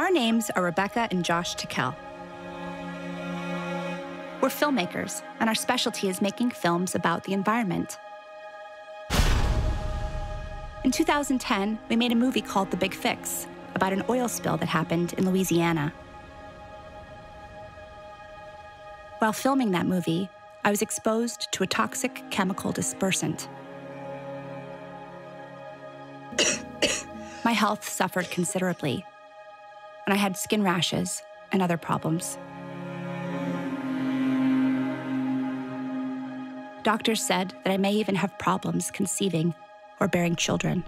Our names are Rebecca and Josh Tickell. We're filmmakers, and our specialty is making films about the environment. In 2010, we made a movie called The Big Fix about an oil spill that happened in Louisiana. While filming that movie, I was exposed to a toxic chemical dispersant. My health suffered considerably, and I had skin rashes and other problems. Doctors said that I may even have problems conceiving or bearing children.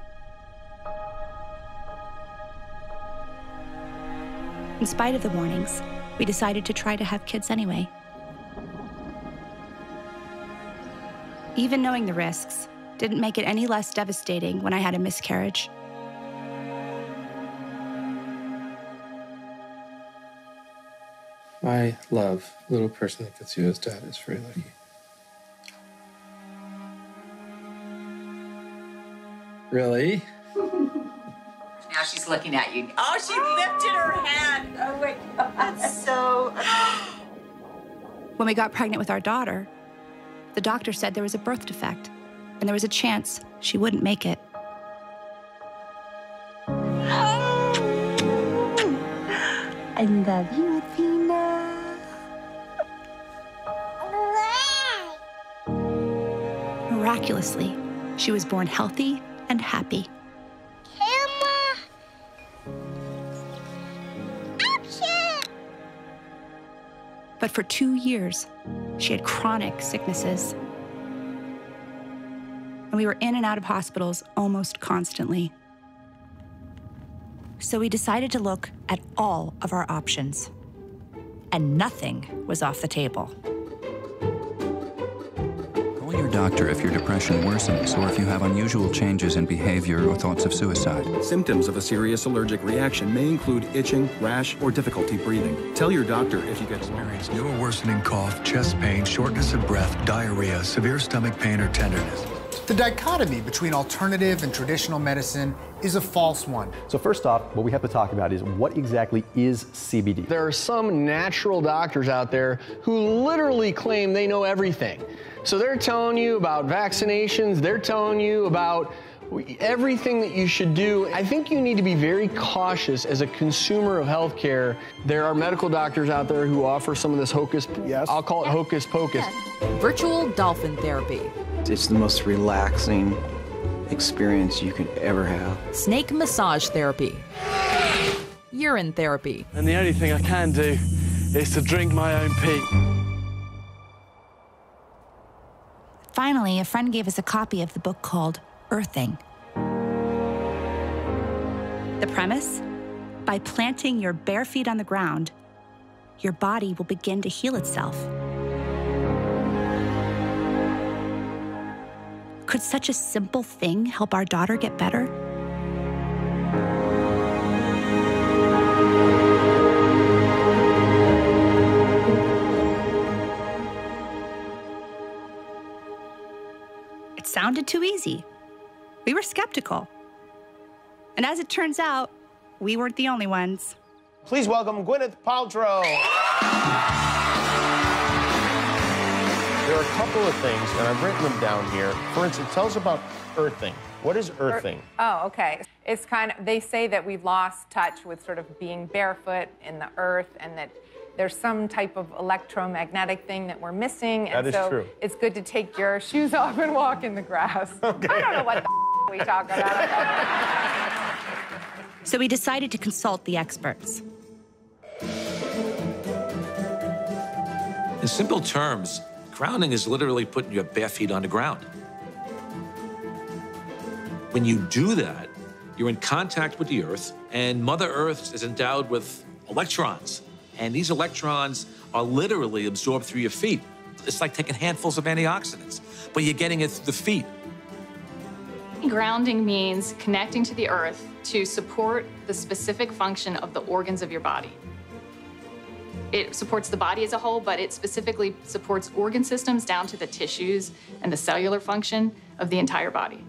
In spite of the warnings, we decided to try to have kids anyway. Even knowing the risks didn't make it any less devastating when I had a miscarriage. My love, little person that gets you as dad is very lucky. Really? Now she's looking at you. Oh, she lifted her hand. Oh, my God. That's so... When we got pregnant with our daughter, the doctor said there was a birth defect, and there was a chance she wouldn't make it. I love you, Athena. Miraculously, she was born healthy and happy. Camera. Action. But for 2 years, she had chronic sicknesses. And we were in and out of hospitals almost constantly. So we decided to look at all of our options. And nothing was off the table. Call your doctor if your depression worsens or if you have unusual changes in behavior or thoughts of suicide. Symptoms of a serious allergic reaction may include itching, rash, or difficulty breathing. Tell your doctor if you get experience new or worsening cough, chest pain, shortness of breath, diarrhea, severe stomach pain, or tenderness. The dichotomy between alternative and traditional medicine is a false one. So first off, what we have to talk about is what exactly is CBD? There are some natural doctors out there who literally claim they know everything. So they're telling you about vaccinations, they're telling you about everything that you should do. I think you need to be very cautious as a consumer of healthcare. There are medical doctors out there who offer some of this hocus, I'll call it hocus pocus. Virtual dolphin therapy. It's the most relaxing experience you could ever have. Snake massage therapy. Urine therapy. And the only thing I can do is to drink my own pee. Finally, a friend gave us a copy of the book called Earthing. The premise? By planting your bare feet on the ground, your body will begin to heal itself. Could such a simple thing help our daughter get better? It sounded too easy. We were skeptical. And as it turns out, we weren't the only ones. Please welcome Gwyneth Paltrow. There are a couple of things, and I've written them down here. For instance, tell us about earthing. What is earthing? Oh, okay. It's kind of, they say that we've lost touch with sort of being barefoot in the earth, and that there's some type of electromagnetic thing that we're missing. That is true. It's good to take your shoes off and walk in the grass. Okay. I don't know what the we talk about. So we decided to consult the experts. In simple terms, grounding is literally putting your bare feet on the ground. When you do that, you're in contact with the Earth, and Mother Earth is endowed with electrons. And these electrons are literally absorbed through your feet. It's like taking handfuls of antioxidants, but you're getting it through the feet. Grounding means connecting to the earth to support the specific function of the organs of your body. It supports the body as a whole, but it specifically supports organ systems down to the tissues and the cellular function of the entire body.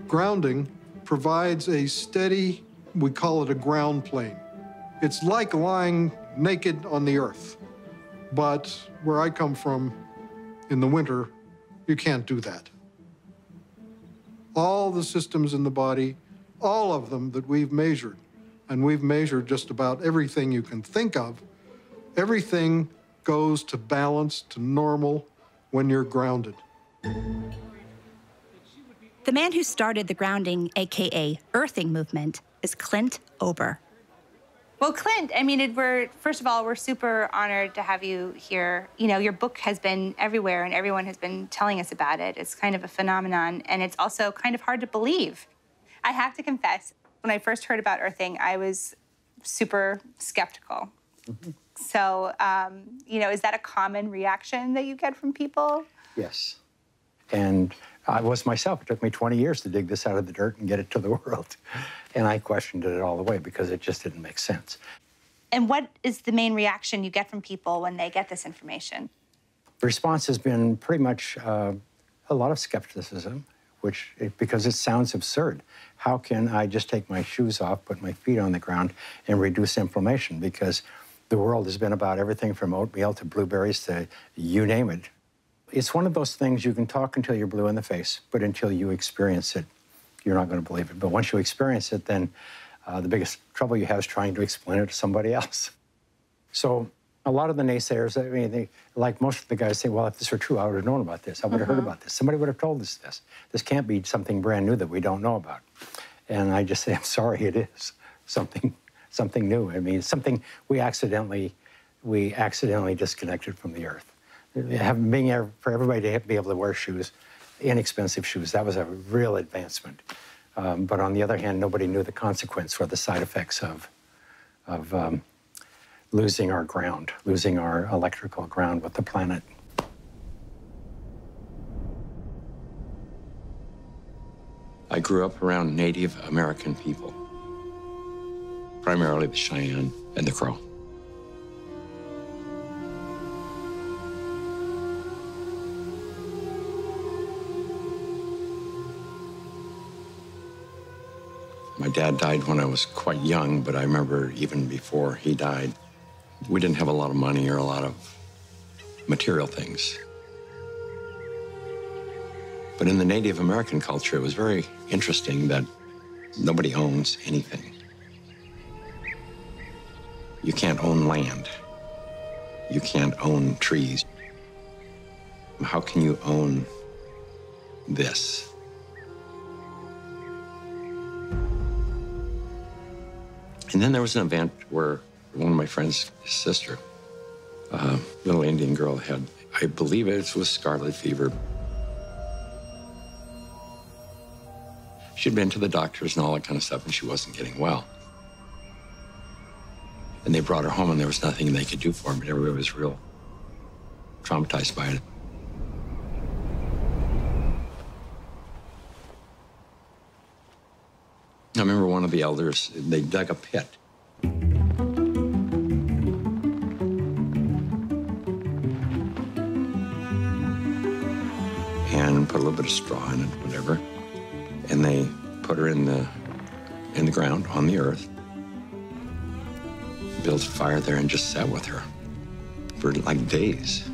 Grounding provides a steady We call it a ground plane. It's like lying naked on the earth. But where I come from, in the winter, you can't do that. All the systems in the body, all of them that we've measured, and we've measured just about everything you can think of, everything goes to balance, to normal, when you're grounded. The man who started the grounding, AKA earthing movement, is Clint Ober. Well, Clint, I mean, first of all, we're super honored to have you here. You know, your book has been everywhere and everyone has been telling us about it. It's kind of a phenomenon, and it's also kind of hard to believe. I have to confess, when I first heard about earthing, I was super skeptical. So, you know, is that a common reaction that you get from people? Yes. And I was myself. It took me 20 years to dig this out of the dirt and get it to the world. And I questioned it all the way because it just didn't make sense. And what is the main reaction you get from people when they get this information? The response has been pretty much a lot of skepticism, because it sounds absurd. How can I just take my shoes off, put my feet on the ground, and reduce inflammation? Because the world has been about everything from oatmeal to blueberries to you name it. It's one of those things you can talk until you're blue in the face, but until you experience it, you're not going to believe it. But once you experience it, then the biggest trouble you have is trying to explain it to somebody else. So a lot of the naysayers, I mean, like most of the guys say, well, if this were true, I would have known about this. I would have heard about this. Somebody would have told us this. This can't be something brand new that we don't know about. And I just say, I'm sorry, it is something new. I mean, it's something we accidentally disconnected from the earth. For everybody to be able to wear shoes, inexpensive shoes, that was a real advancement. But on the other hand, nobody knew the consequence or the side effects of losing our ground, losing our electrical ground with the planet. I grew up around Native American people, primarily the Cheyenne and the Crow. My dad died when I was quite young, but I remember even before he died, we didn't have a lot of money or a lot of material things. But in the Native American culture, it was very interesting that nobody owns anything. You can't own land. You can't own trees. How can you own this? And then there was an event where one of my friend's sister, a little Indian girl, had, I believe it was scarlet fever. She'd been to the doctors and all that kind of stuff, and she wasn't getting well. And they brought her home, and there was nothing they could do for her, but everybody was real traumatized by it. I remember one of the elders, they dug a pit. And put a little bit of straw in it, whatever. And they put her in the ground, on the earth. Built a fire there and just sat with her for like days.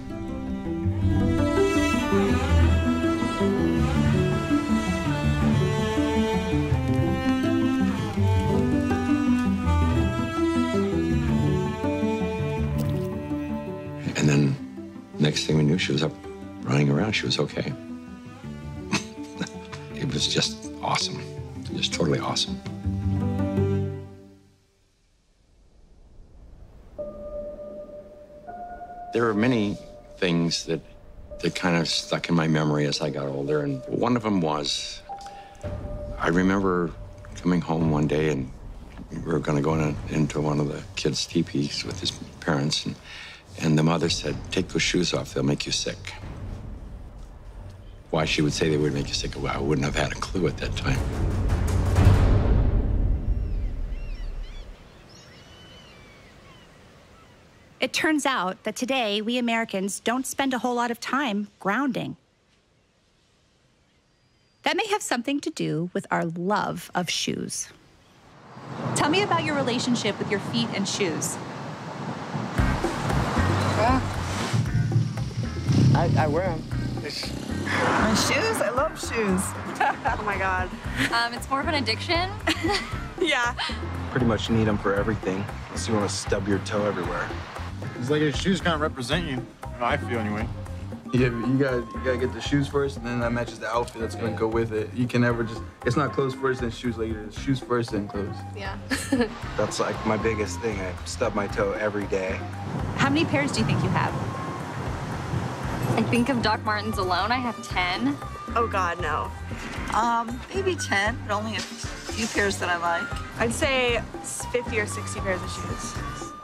And then next thing we knew, she was up running around. She was okay. It was just awesome, just totally awesome. There were many things that kind of stuck in my memory as I got older, and one of them was, I remember coming home one day, and we were going to go into one of the kids' teepees with his parents, and the mother said, "Take those shoes off, they'll make you sick." Why she would say they would make you sick, well, I wouldn't have had a clue at that time. It turns out that today, we Americans don't spend a whole lot of time grounding. That may have something to do with our love of shoes. Tell me about your relationship with your feet and shoes. I wear them. My shoes? I love shoes. Oh my God. It's more of an addiction. Yeah. Pretty much need them for everything, unless you want to stub your toe everywhere. It's like your shoes kind of represent you. I feel anyway. Yeah, you gotta get the shoes first, and then that matches the outfit that's gonna go with it. You can never just, it's not clothes first, then shoes later. It's shoes first, then clothes. Yeah. That's like my biggest thing. I stub my toe every day. How many pairs do you think you have? I think of Doc Martens alone, I have 10. Oh God, no. Maybe 10, but only a few pairs that I like. I'd say 50 or 60 pairs of shoes.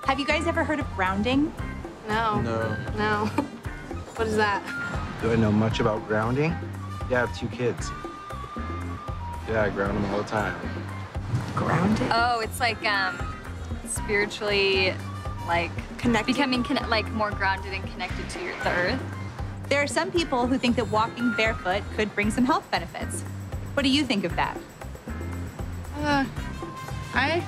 Have you guys ever heard of grounding? No. No. What is that? Do I know much about grounding? Yeah, I have 2 kids. Yeah, I ground them all the time. Grounding? Oh, it's like spiritually, like becoming like more grounded and connected to the earth. There are some people who think that walking barefoot could bring some health benefits. What do you think of that? I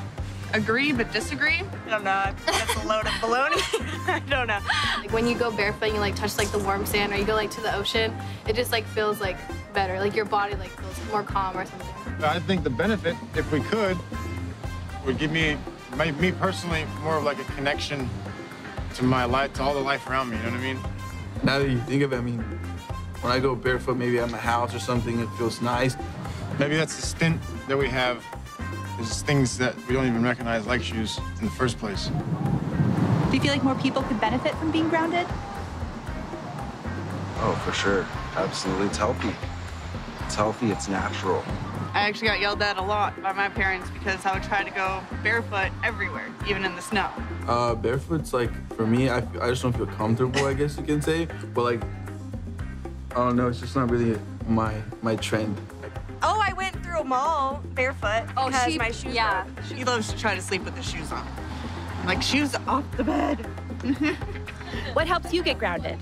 agree but disagree. I don't know. That's a load of baloney. I don't know. Like when you go barefoot and you like touch like the warm sand, or you go like to the ocean, it just like feels like better. Like your body like feels more calm or something. I think the benefit, if we could, would give me personally, more of like a connection to my life, to all the life around me, you know what I mean? Now that you think of it, I mean, when I go barefoot, maybe at my house or something, it feels nice. Maybe that's the stint that we have, is things that we don't even recognize like shoes in the first place. Do you feel like more people could benefit from being grounded? Oh, for sure. Absolutely. It's healthy. It's healthy, it's natural. I actually got yelled at a lot by my parents because I would try to go barefoot everywhere, even in the snow. Barefoot's like, for me, I just don't feel comfortable, I guess you can say. But like, I don't know, it's just not really my trend. Oh, I went through a mall barefoot because my shoes yeah. She loves to try to sleep with the shoes on. Like, shoes off the bed. What helps you get grounded?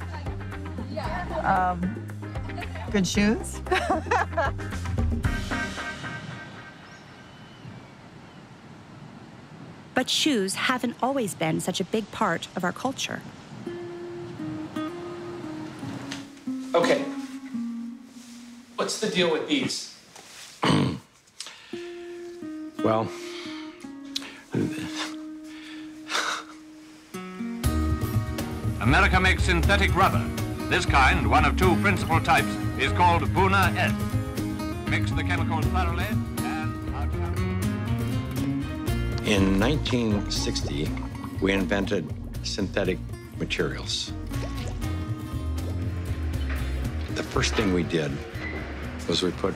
Good shoes. But shoes haven't always been such a big part of our culture. Okay. What's the deal with these? Well, America makes synthetic rubber. This kind, one of 2 principal types, is called Buna S. Mix the chemicals thoroughly and... In 1960, we invented synthetic materials. The first thing we did was we put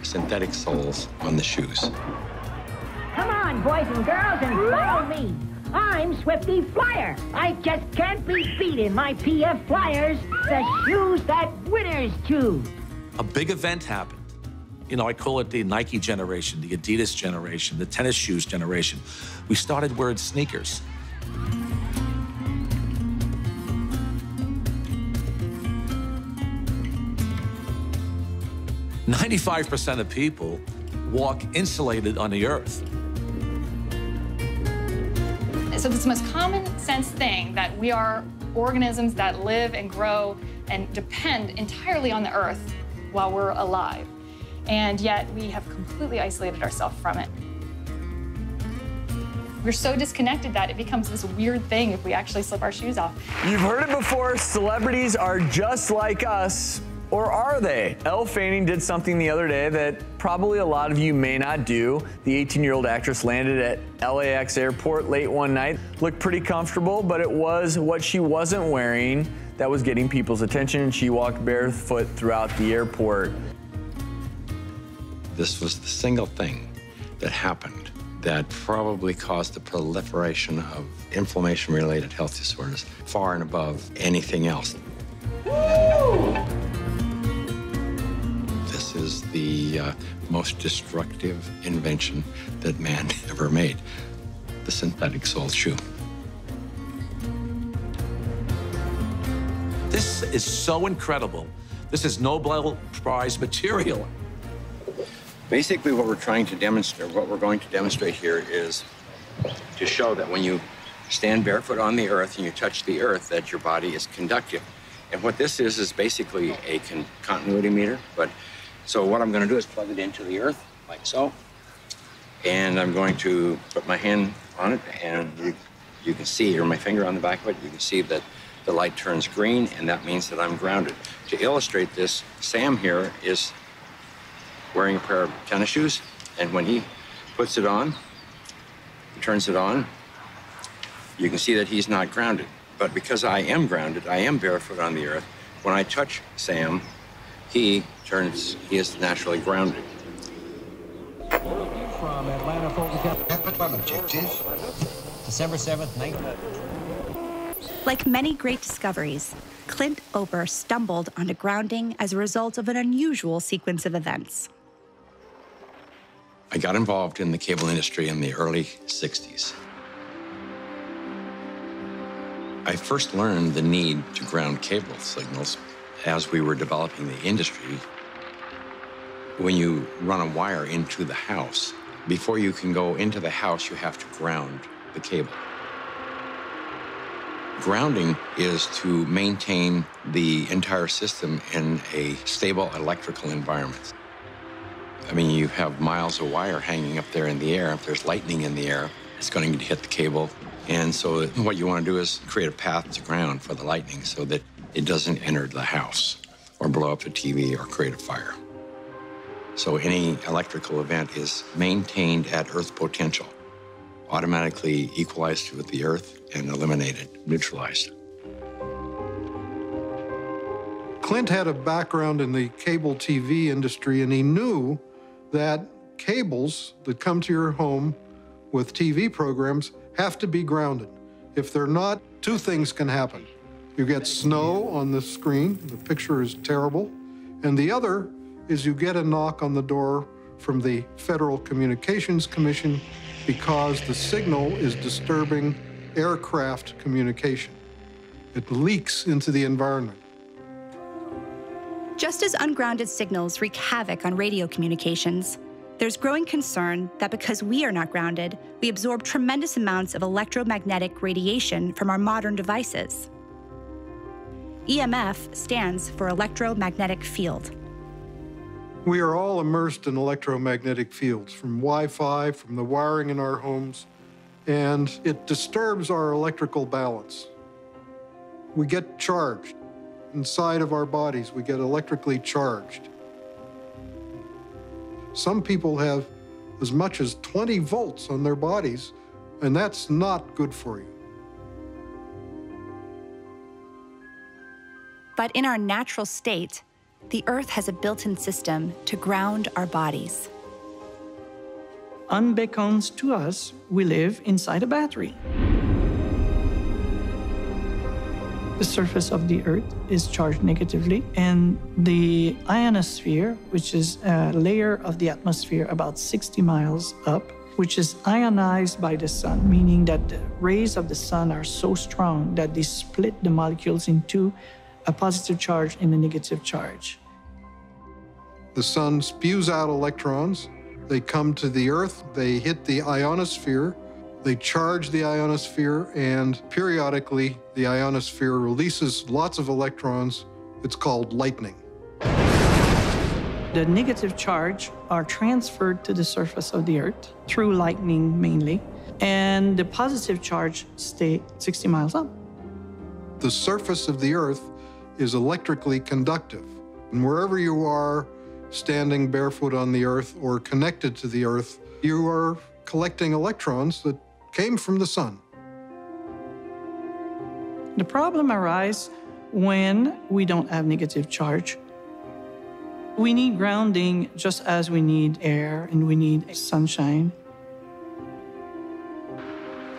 synthetic soles on the shoes. Come on, boys and girls, and follow me. I'm Swifty Flyer. I just can't be beat in my PF Flyers, the shoes that winners choose. A big event happened. You know, I call it the Nike generation, the Adidas generation, the tennis shoes generation. We started wearing sneakers. "95% of people walk insulated on the earth." So it's the most common sense thing that we are organisms that live and grow and depend entirely on the earth while we're alive. And yet we have completely isolated ourselves from it. We're so disconnected that it becomes this weird thing if we actually slip our shoes off. You've heard it before, celebrities are just like us. Or are they? Elle Fanning did something the other day that probably a lot of you may not do. The 18-year-old actress landed at LAX airport late one night. Looked pretty comfortable, but it was what she wasn't wearing that was getting people's attention. She walked barefoot throughout the airport. This was the single thing that happened that probably caused the proliferation of inflammation-related health disorders far and above anything else. This is the most destructive invention that man ever made, the synthetic sole shoe. This is so incredible. This is Nobel Prize material. Basically, what we're trying to demonstrate, what we're going to demonstrate here is to show that when you stand barefoot on the earth and you touch the earth, that your body is conductive. And what this is basically a continuity meter. So what I'm going to do is plug it into the earth, like so. And I'm going to put my hand on it, and you can see, or my finger on the back of it, you can see that the light turns green, and that means that I'm grounded. To illustrate this, Sam here is wearing a pair of tennis shoes, and when he puts it on, turns it on, you can see that he's not grounded. But because I am grounded, I am barefoot on the earth, when I touch Sam, he is naturally grounded. From Atlanta Fulton Objective, December 7th, 19... Like many great discoveries, Clint Ober stumbled onto grounding as a result of an unusual sequence of events. I got involved in the cable industry in the early 60s. I first learned the need to ground cable signals as we were developing the industry. When you run a wire into the house, before you can go into the house, you have to ground the cable. Grounding is to maintain the entire system in a stable electrical environment. I mean, you have miles of wire hanging up there in the air. If there's lightning in the air, it's going to hit the cable. And so what you want to do is create a path to ground for the lightning so that it doesn't enter the house or blow up the TV or create a fire. So any electrical event is maintained at earth potential, automatically equalized with the earth and eliminated, neutralized. Clint had a background in the cable TV industry, and he knew that cables that come to your home with TV programs have to be grounded. If they're not, two things can happen. You get snow on the screen, the picture is terrible, and the other is you get a knock on the door from the Federal Communications Commission because the signal is disturbing aircraft communication. It leaks into the environment. Just as ungrounded signals wreak havoc on radio communications, there's growing concern that because we are not grounded, we absorb tremendous amounts of electromagnetic radiation from our modern devices. EMF stands for electromagnetic field. We are all immersed in electromagnetic fields, from Wi-Fi, from the wiring in our homes, and it disturbs our electrical balance. We get charged. Inside of our bodies, we get electrically charged. Some people have as much as 20 volts on their bodies, and that's not good for you. But in our natural state, the Earth has a built-in system to ground our bodies. Unbeknownst to us, we live inside a battery. The surface of the Earth is charged negatively, and the ionosphere, which is a layer of the atmosphere about 60 miles up, which is ionized by the sun, meaning that the rays of the sun are so strong that they split the molecules into a positive charge and a negative charge. The sun spews out electrons. They come to the Earth, they hit the ionosphere, they charge the ionosphere, and periodically the ionosphere releases lots of electrons. It's called lightning. The negative charge are transferred to the surface of the Earth through lightning mainly, and the positive charge stay 60 miles up. The surface of the Earth is electrically conductive, and wherever you are, standing barefoot on the Earth or connected to the Earth, you are collecting electrons that came from the sun. The problem arises when we don't have negative charge. We need grounding just as we need air and we need sunshine.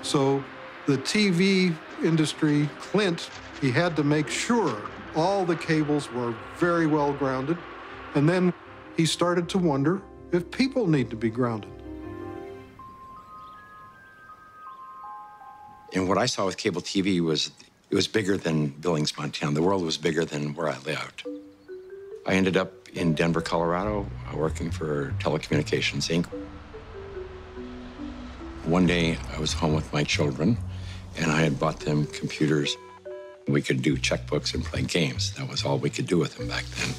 So the TV industry, Clint, he had to make sure all the cables were very well grounded. And then he started to wonder if people need to be grounded. And what I saw with cable TV was, it was bigger than Billings, Montana. The world was bigger than where I lived. I ended up in Denver, Colorado, working for Telecommunications Inc. One day, I was home with my children, and I had bought them computers. We could do checkbooks and play games. That was all we could do with them back then.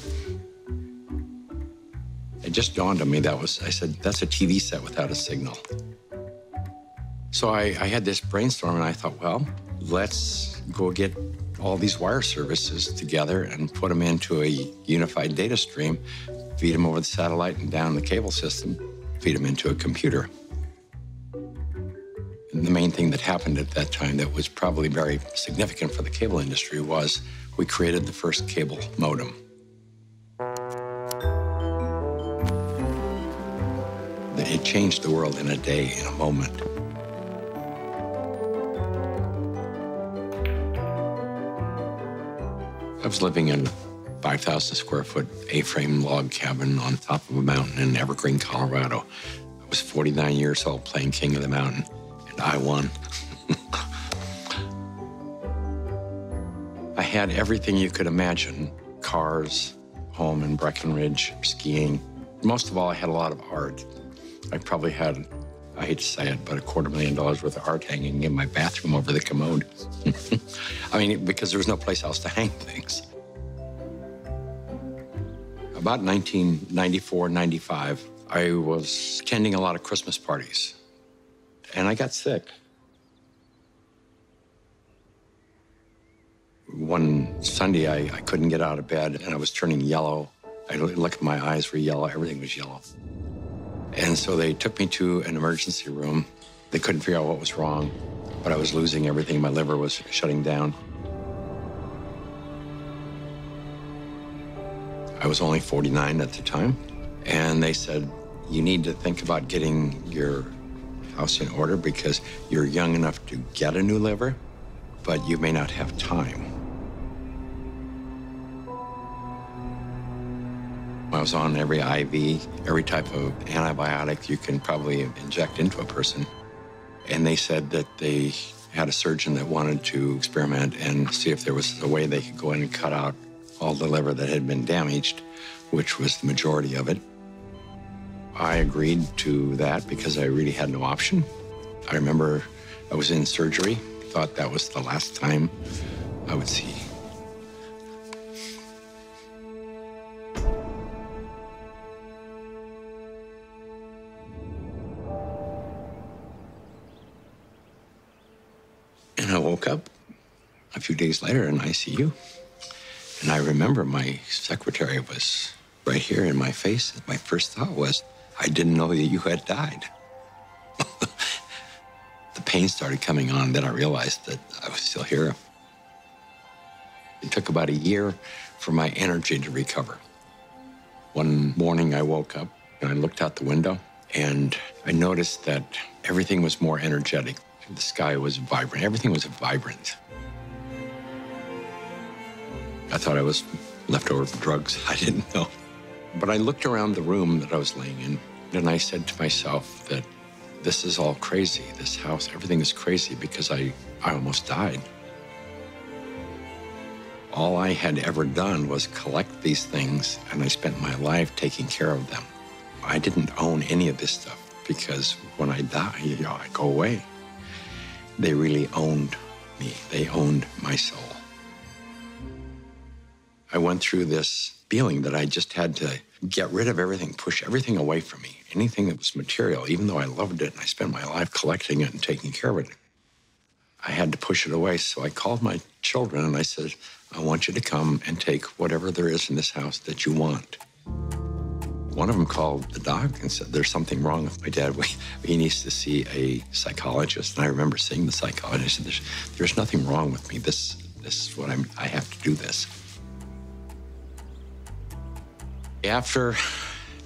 It just dawned on me I said, that's a TV set without a signal. So I had this brainstorm, and I thought, well, let's go get all these wire services together and put them into a unified data stream, feed them over the satellite and down the cable system, feed them into a computer. And the main thing that happened at that time that was probably very significant for the cable industry was we created the first cable modem. It changed the world in a day, in a moment. I was living in a 5,000 square foot A-frame log cabin on top of a mountain in Evergreen, Colorado. I was 49 years old playing King of the Mountain, and I won. I had everything you could imagine: cars, home in Breckenridge, skiing. Most of all, I had a lot of art. I probably had, I hate to say it, but $250,000 worth of art hanging in my bathroom over the commode. I mean, because there was no place else to hang things. About 1994, 95, I was attending a lot of Christmas parties, and I got sick. One Sunday, I couldn't get out of bed, and I was turning yellow. I looked at my eyes were yellow, everything was yellow. And so they took me to an emergency room. They couldn't figure out what was wrong, but I was losing everything. My liver was shutting down. I was only 49 at the time, and they said, you need to think about getting your house in order because you're young enough to get a new liver, but you may not have time. I was on every IV, every type of antibiotic you can probably inject into a person. And they said that they had a surgeon that wanted to experiment and see if there was a way they could go in and cut out all the liver that had been damaged, which was the majority of it. I agreed to that because I really had no option. I remember I was in surgery, thought that was the last time I would see. And I woke up a few days later in ICU. And I remember my secretary was right here in my face. And my first thought was, I didn't know that you had died. The pain started coming on, then I realized that I was still here. It took about a year for my energy to recover. One morning I woke up and I looked out the window and I noticed that everything was more energetic. The sky was vibrant. Everything was vibrant. I thought I was left over from drugs. I didn't know. But I looked around the room that I was laying in, and I said to myself that this is all crazy. This house, everything is crazy because I almost died. All I had ever done was collect these things, and I spent my life taking care of them. I didn't own any of this stuff because when I die, I go away. They really owned me. They owned my soul. I went through this feeling that I just had to get rid of everything, push everything away from me, anything that was material, even though I loved it and I spent my life collecting it and taking care of it. I had to push it away, so I called my children and I said, I want you to come and take whatever there is in this house that you want. One of them called the doc and said, there's something wrong with my dad. He needs to see a psychologist. And I remember seeing the psychologist and said, there's nothing wrong with me. This is what I have to do this. After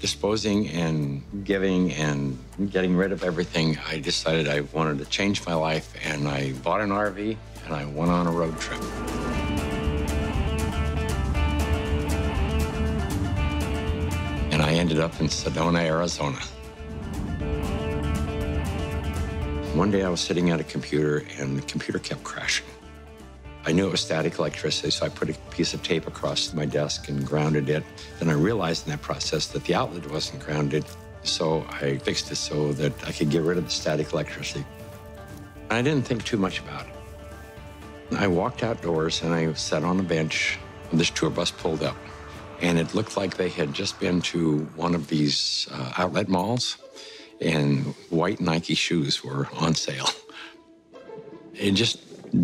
disposing and giving and getting rid of everything, I decided I wanted to change my life, and I bought an RV and I went on a road trip. And I ended up in Sedona, Arizona. One day I was sitting at a computer and the computer kept crashing. I knew it was static electricity, so I put a piece of tape across my desk and grounded it. Then I realized in that process that the outlet wasn't grounded, so I fixed it so that I could get rid of the static electricity. I didn't think too much about it. I walked outdoors and I sat on a bench. This tour bus pulled up, and it looked like they had just been to one of these outlet malls, and white Nike shoes were on sale. It just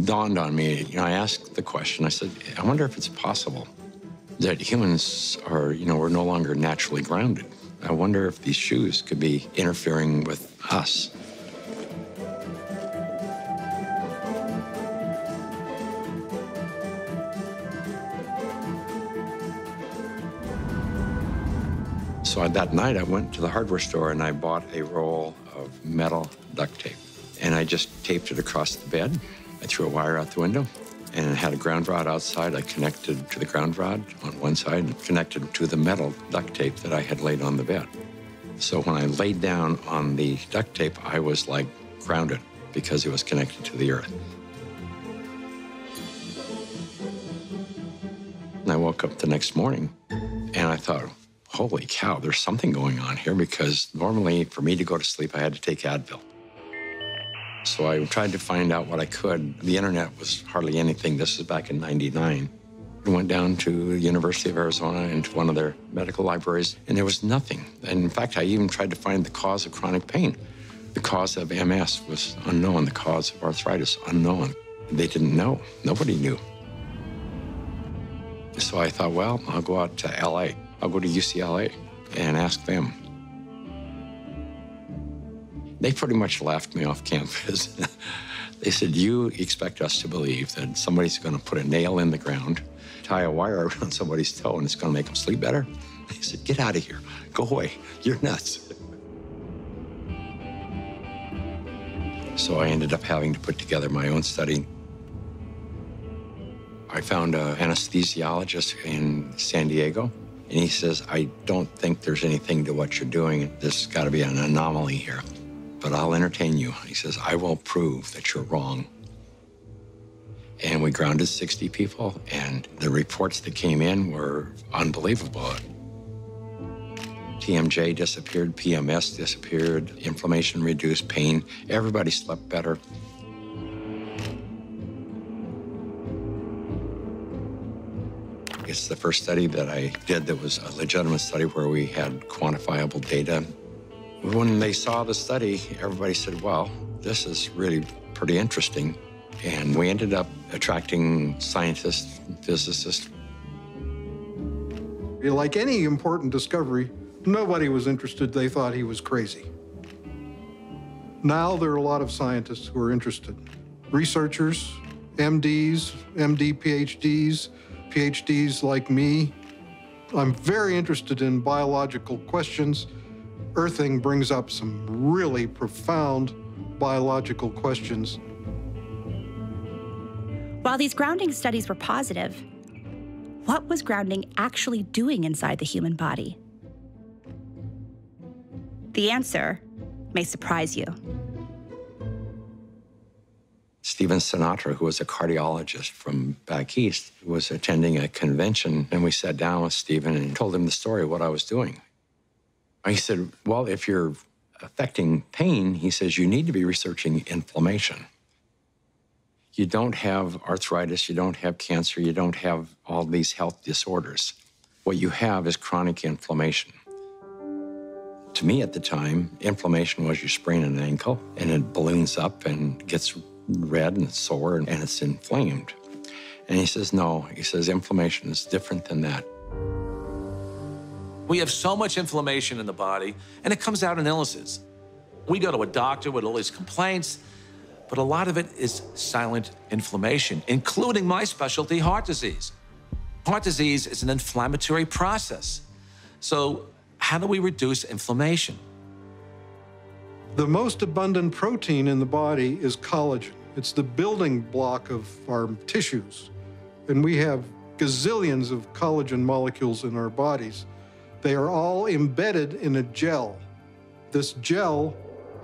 dawned on me. I asked the question. I said, I wonder if it's possible that humans are, we're no longer naturally grounded. I wonder if these shoes could be interfering with us. So that night I went to the hardware store and I bought a roll of metal duct tape. And I just taped it across the bed. I threw a wire out the window and it had a ground rod outside. I connected to the ground rod on one side and connected to the metal duct tape that I had laid on the bed. So when I laid down on the duct tape, I was like grounded because it was connected to the earth. And I woke up the next morning and I thought, holy cow, there's something going on here, because normally for me to go to sleep, I had to take Advil. So I tried to find out what I could. The internet was hardly anything. This was back in '99. I went down to the University of Arizona into one of their medical libraries, and there was nothing. And in fact, I even tried to find the cause of chronic pain. The cause of MS was unknown. The cause of arthritis, unknown. They didn't know. Nobody knew. So I thought, well, I'll go out to LA. I'll go to UCLA and ask them. They pretty much laughed me off campus. They said, you expect us to believe that somebody's going to put a nail in the ground, tie a wire around somebody's toe, and it's going to make them sleep better? They said, get out of here. Go away. You're nuts. So I ended up having to put together my own study. I found an anesthesiologist in San Diego. And he says, I don't think there's anything to what you're doing. There's got to be an anomaly here. But I'll entertain you. He says, I will prove that you're wrong. And we grounded 60 people, and the reports that came in were unbelievable. TMJ disappeared, PMS disappeared, inflammation reduced, pain. Everybody slept better. It's the first study that I did that was a legitimate study where we had quantifiable data. When they saw the study, everybody said, well, this is really pretty interesting. And we ended up attracting scientists, physicists. Like any important discovery, nobody was interested. They thought he was crazy. Now there are a lot of scientists who are interested. Researchers, MDs, MD PhDs, PhDs like me. I'm very interested in biological questions. Earthing brings up some really profound biological questions. While these grounding studies were positive, what was grounding actually doing inside the human body? The answer may surprise you. Stephen Sinatra, who was a cardiologist from back east, was attending a convention, and we sat down with Stephen and told him the story of what I was doing. He said, well, if you're affecting pain, he says, you need to be researching inflammation. You don't have arthritis, you don't have cancer, you don't have all these health disorders. What you have is chronic inflammation. To me at the time, inflammation was you sprain an ankle and it balloons up and gets red and it's sore and it's inflamed. And he says, no, he says, inflammation is different than that. We have so much inflammation in the body, and it comes out in illnesses. We go to a doctor with all these complaints, but a lot of it is silent inflammation, including my specialty, heart disease. Heart disease is an inflammatory process. So how do we reduce inflammation? The most abundant protein in the body is collagen. It's the building block of our tissues. And we have gazillions of collagen molecules in our bodies. They are all embedded in a gel. This gel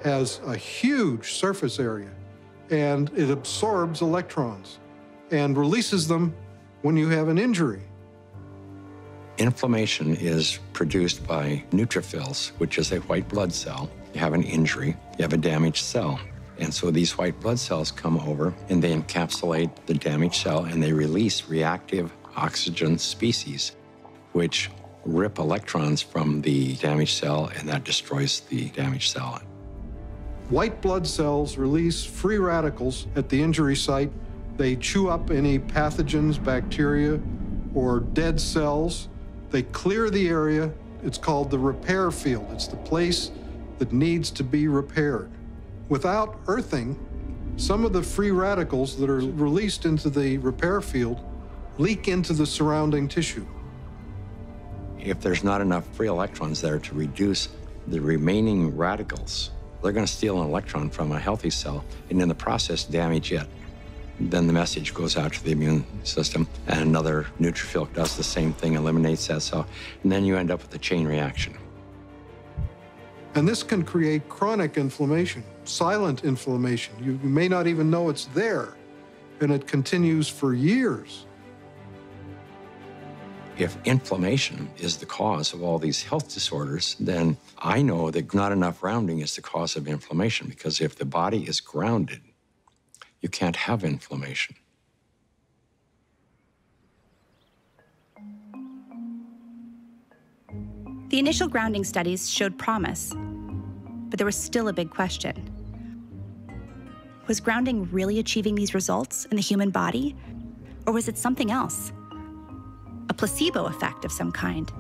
has a huge surface area, and it absorbs electrons. and releases them when you have an injury. Inflammation is produced by neutrophils, which is a white blood cell. You have an injury, you have a damaged cell. And so these white blood cells come over and they encapsulate the damaged cell and they release reactive oxygen species, which rip electrons from the damaged cell, and that destroys the damaged cell. White blood cells release free radicals at the injury site. They chew up any pathogens, bacteria, or dead cells. They clear the area. It's called the repair field. It's the place that needs to be repaired. Without earthing, some of the free radicals that are released into the repair field leak into the surrounding tissue. If there's not enough free electrons there to reduce the remaining radicals, they're going to steal an electron from a healthy cell and in the process damage it. Then the message goes out to the immune system and another neutrophil does the same thing, eliminates that cell, and then you end up with a chain reaction. And this can create chronic inflammation, silent inflammation. You may not even know it's there, and it continues for years. If inflammation is the cause of all these health disorders, then I know that not enough rounding is the cause of inflammation, because if the body is grounded, you can't have inflammation. The initial grounding studies showed promise, but there was still a big question. Was grounding really achieving these results in the human body, or was it something else? A placebo effect of some kind?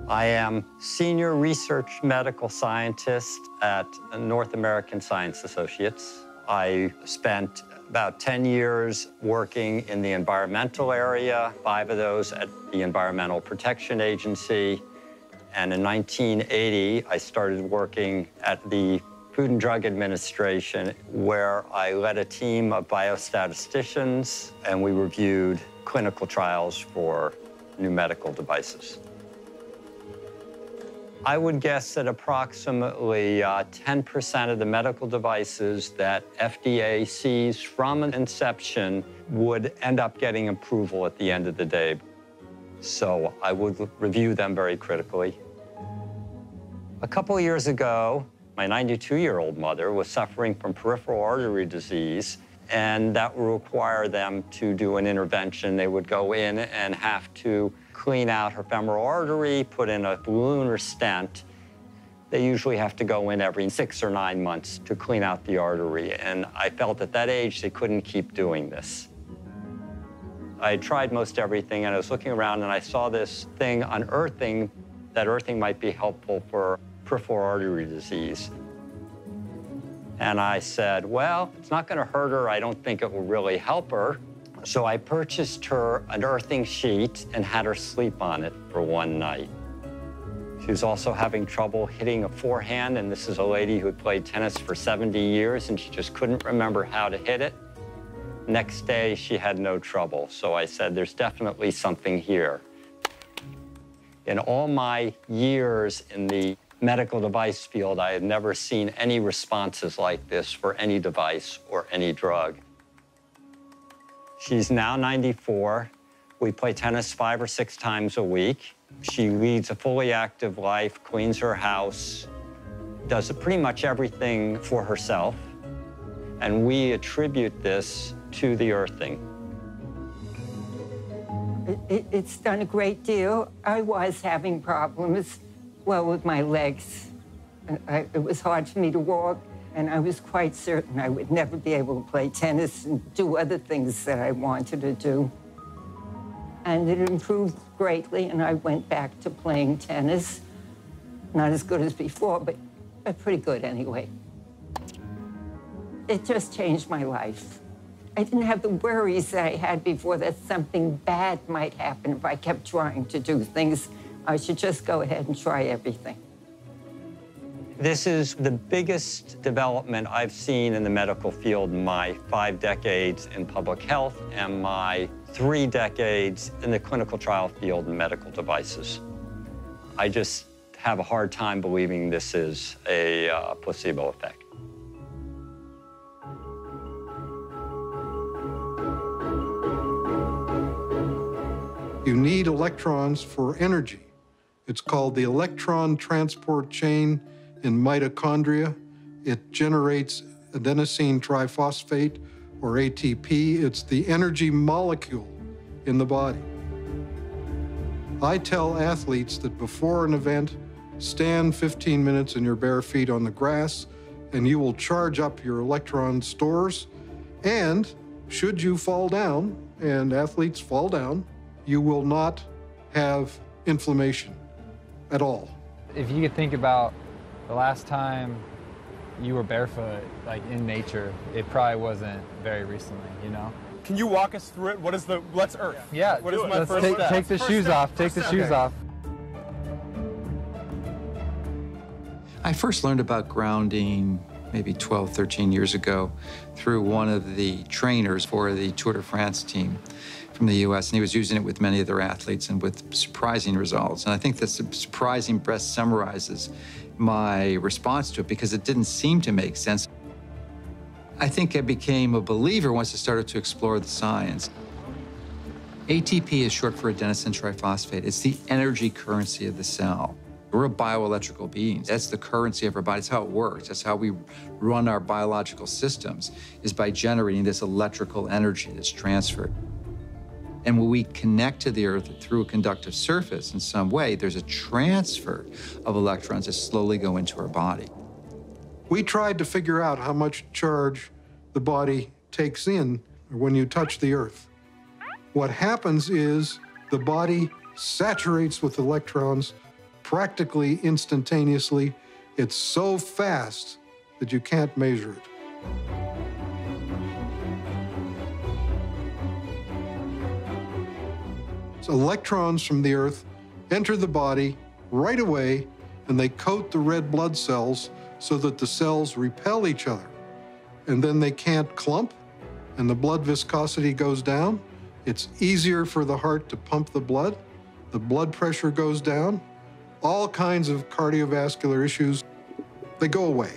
I am Senior Research Medical Scientist at North American Science Associates. I spent about 10 years working in the environmental area, 5 of those at the Environmental Protection Agency. And in 1980, I started working at the Food and Drug Administration, where I led a team of biostatisticians, and we reviewed clinical trials for new medical devices. I would guess that approximately 10% of the medical devices that FDA sees from inception would end up getting approval at the end of the day. So I would review them very critically. A couple of years ago, my 92-year-old mother was suffering from peripheral artery disease, and that would require them to do an intervention. They would go in and have to clean out her femoral artery, put in a balloon or stent. They usually have to go in every 6 or 9 months to clean out the artery, and I felt at that age they couldn't keep doing this. I tried most everything, and I was looking around, and I saw this thing on earthing, that earthing might be helpful for peripheral artery disease. And I said, well, it's not going to hurt her. I don't think it will really help her. So I purchased her an earthing sheet and had her sleep on it for one night. She was also having trouble hitting a forehand, and this is a lady who had played tennis for 70 years, and she just couldn't remember how to hit it. Next day, she had no trouble. So I said, there's definitely something here. In all my years in the medical device field, I had never seen any responses like this for any device or any drug. She's now 94. We play tennis 5 or 6 times a week. She leads a fully active life, cleans her house, does pretty much everything for herself. And we attribute this to the earthing. It's done a great deal. I was having problems, well, with my legs. It was hard for me to walk, and I was quite certain I would never be able to play tennis and do other things that I wanted to do. And it improved greatly, and I went back to playing tennis. Not as good as before, but pretty good anyway. It just changed my life. I didn't have the worries that I had before that something bad might happen if I kept trying to do things. I should just go ahead and try everything. This is the biggest development I've seen in the medical field in my 5 decades in public health and my 3 decades in the clinical trial field in medical devices. I just have a hard time believing this is a placebo effect. You need electrons for energy. It's called the electron transport chain in mitochondria. It generates adenosine triphosphate, or ATP. It's the energy molecule in the body. I tell athletes that before an event, stand 15 minutes in your bare feet on the grass, and you will charge up your electron stores. And should you fall down, and athletes fall down, you will not have inflammation at all. If you could think about the last time you were barefoot, like in nature, it probably wasn't very recently, you know? Can you walk us through it? What is the, let's Earth. Yeah, what is my first step? Take the shoes off, take the shoes off. I first learned about grounding maybe 12, 13 years ago through one of the trainers for the Tour de France team from the US, and he was using it with many of their athletes and with surprising results. And I think this surprising best summarizes my response to it because it didn't seem to make sense. I think I became a believer once I started to explore the science. ATP is short for adenosine triphosphate. It's the energy currency of the cell. We're a bioelectrical being. That's the currency of our body. That's how it works. That's how we run our biological systems, is by generating this electrical energy that's transferred. And when we connect to the Earth through a conductive surface in some way, there's a transfer of electrons that slowly go into our body. We tried to figure out how much charge the body takes in when you touch the Earth. What happens is the body saturates with electrons practically instantaneously. It's so fast that you can't measure it. So electrons from the Earth enter the body right away, and they coat the red blood cells so that the cells repel each other. And then they can't clump, and the blood viscosity goes down. It's easier for the heart to pump the blood pressure goes down, all kinds of cardiovascular issues, they go away.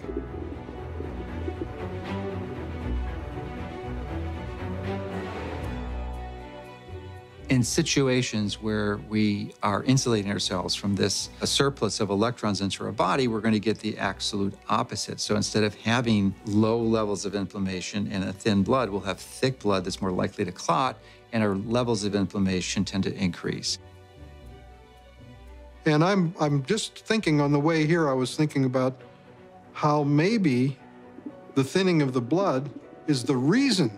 In situations where we are insulating ourselves from this surplus of electrons into our body, we're going to get the absolute opposite. So instead of having low levels of inflammation and a thin blood, we'll have thick blood that's more likely to clot, and our levels of inflammation tend to increase. And I'm just thinking on the way here, I was thinking about how maybe the thinning of the blood is the reason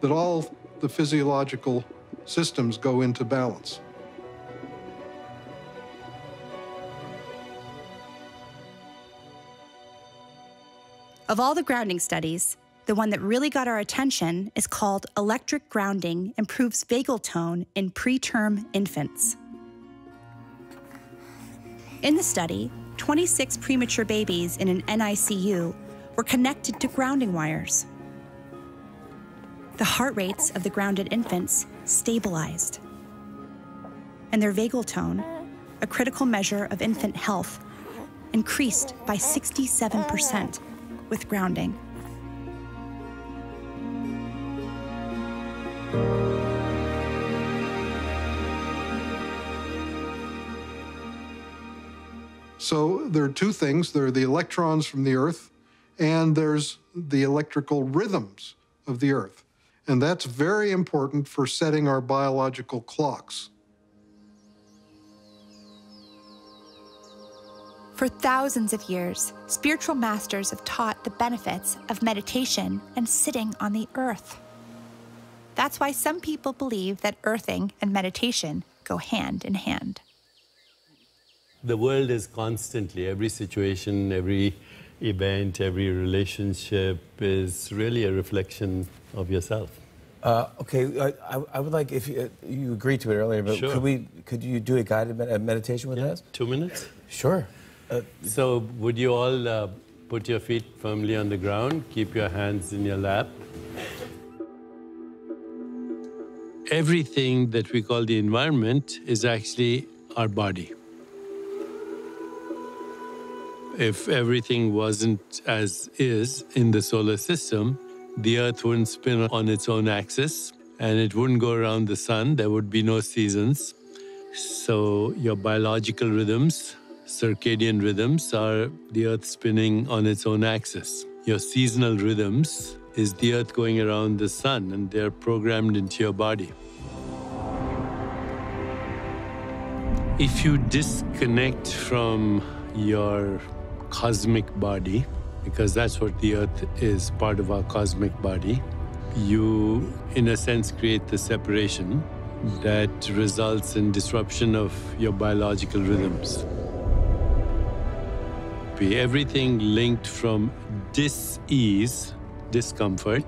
that all the physiological systems go into balance. Of all the grounding studies, the one that really got our attention is called Electric Grounding Improves Vagal Tone in Preterm Infants. In the study, 26 premature babies in an NICU were connected to grounding wires. The heart rates of the grounded infants stabilized, and their vagal tone, a critical measure of infant health, increased by 67% with grounding. So there are two things. There are the electrons from the Earth, and there's the electrical rhythms of the Earth. And that's very important for setting our biological clocks. For thousands of years, spiritual masters have taught the benefits of meditation and sitting on the earth. That's why some people believe that earthing and meditation go hand in hand. The world is constantly, every situation, every event, every relationship is really a reflection of yourself. Okay, I would like, if you agreed to it earlier, but sure. could you do a guided meditation with us? 2 minutes? Sure. So would you all put your feet firmly on the ground, keep your hands in your lap. Everything that we call the environment is actually our body. If everything wasn't as is in the solar system, the Earth wouldn't spin on its own axis, and it wouldn't go around the sun. There would be no seasons. So your biological rhythms, circadian rhythms, are the Earth spinning on its own axis. Your seasonal rhythms is the Earth going around the sun, and they're programmed into your body. If you disconnect from your cosmic body, because that's what the Earth is, part of our cosmic body, you, in a sense, create the separation that results in disruption of your biological rhythms. Everything linked from dis-ease, discomfort,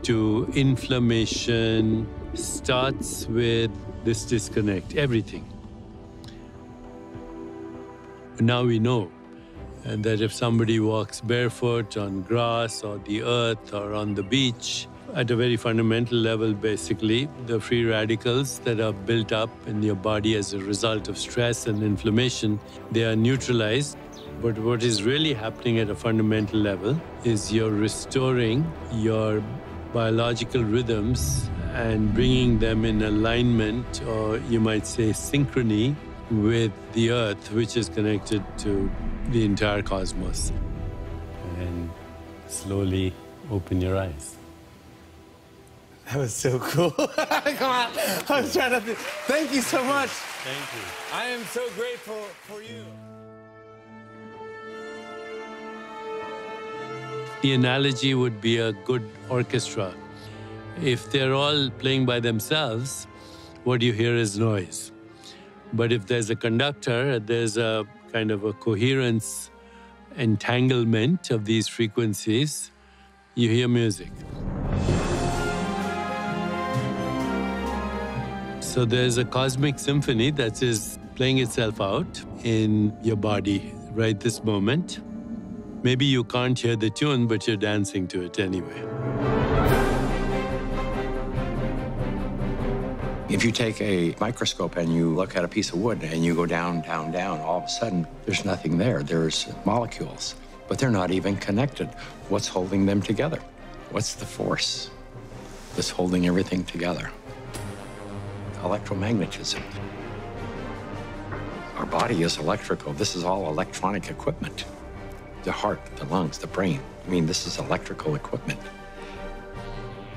to inflammation starts with this disconnect, everything. Now we know that if somebody walks barefoot on grass or the earth or on the beach, at a very fundamental level, basically, the free radicals that are built up in your body as a result of stress and inflammation, they are neutralized. But what is really happening at a fundamental level is you're restoring your biological rhythms and bringing them in alignment, or you might say synchrony, with the Earth, which is connected to the entire cosmos. And slowly open your eyes. That was so cool. Come on. I was trying to... Thank you so much. Thank you. I am so grateful for you. The analogy would be a good orchestra. If they're all playing by themselves, what you hear is noise. But if there's a conductor, there's a kind of a coherence, entanglement of these frequencies, you hear music. So there's a cosmic symphony that is playing itself out in your body right this moment. Maybe you can't hear the tune, but you're dancing to it anyway. If you take a microscope and you look at a piece of wood and you go down, down, down, all of a sudden, there's nothing there. There's molecules, but they're not even connected. What's holding them together? What's the force that's holding everything together? Electromagnetism. Our body is electrical. This is all electronic equipment. The heart, the lungs, the brain. I mean, this is electrical equipment.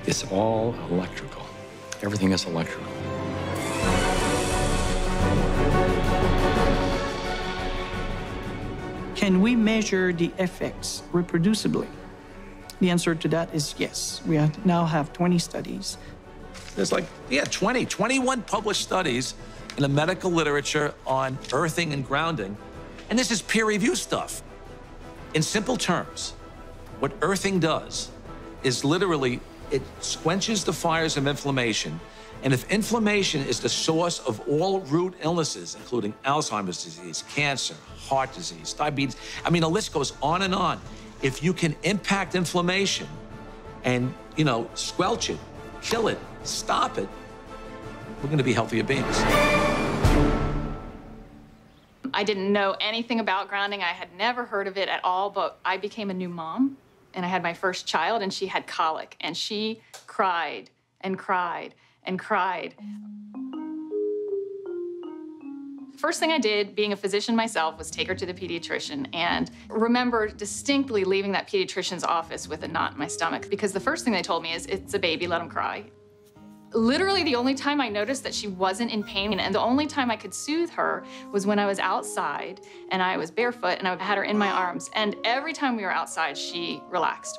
It's all electrical. Everything is electrical. Can we measure the effects reproducibly? The answer to that is yes. We now have 20 studies. There's 21 published studies in the medical literature on earthing and grounding. And this is peer-reviewed stuff. In simple terms, what earthing does is literally, it quenches the fires of inflammation. And if inflammation is the source of all root illnesses, including Alzheimer's disease, cancer, heart disease, diabetes, I mean, the list goes on and on. If you can impact inflammation and, squelch it, kill it, stop it, we're going to be healthier beings. I didn't know anything about grounding. I had never heard of it at all, but I became a new mom, and I had my first child, and she had colic, and she cried and cried and cried. First thing I did, being a physician myself, was take her to the pediatrician, and remember distinctly leaving that pediatrician's office with a knot in my stomach, because the first thing they told me is, it's a baby, let him cry. Literally the only time I noticed that she wasn't in pain, and the only time I could soothe her, was when I was outside and I was barefoot and I had her in my arms. And every time we were outside, she relaxed.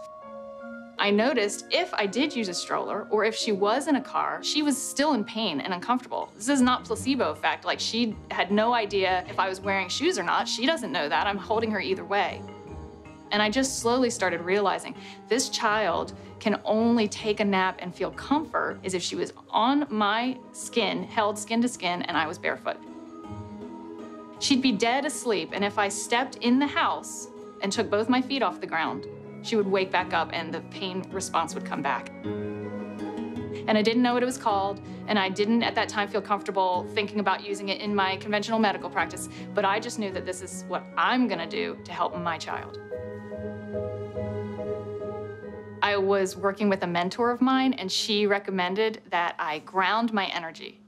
I noticed if I did use a stroller or if she was in a car, she was still in pain and uncomfortable. This is not placebo effect. Like, she had no idea if I was wearing shoes or not. She doesn't know that. I'm holding her either way. And I just slowly started realizing this child can only take a nap and feel comfort is if she was on my skin, held skin to skin, and I was barefoot. She'd be dead asleep, and if I stepped in the house and took both my feet off the ground, she would wake back up and the pain response would come back. And I didn't know what it was called, and I didn't at that time feel comfortable thinking about using it in my conventional medical practice, but I just knew that this is what I'm gonna do to help my child. I was working with a mentor of mine, and she recommended that I ground my energy.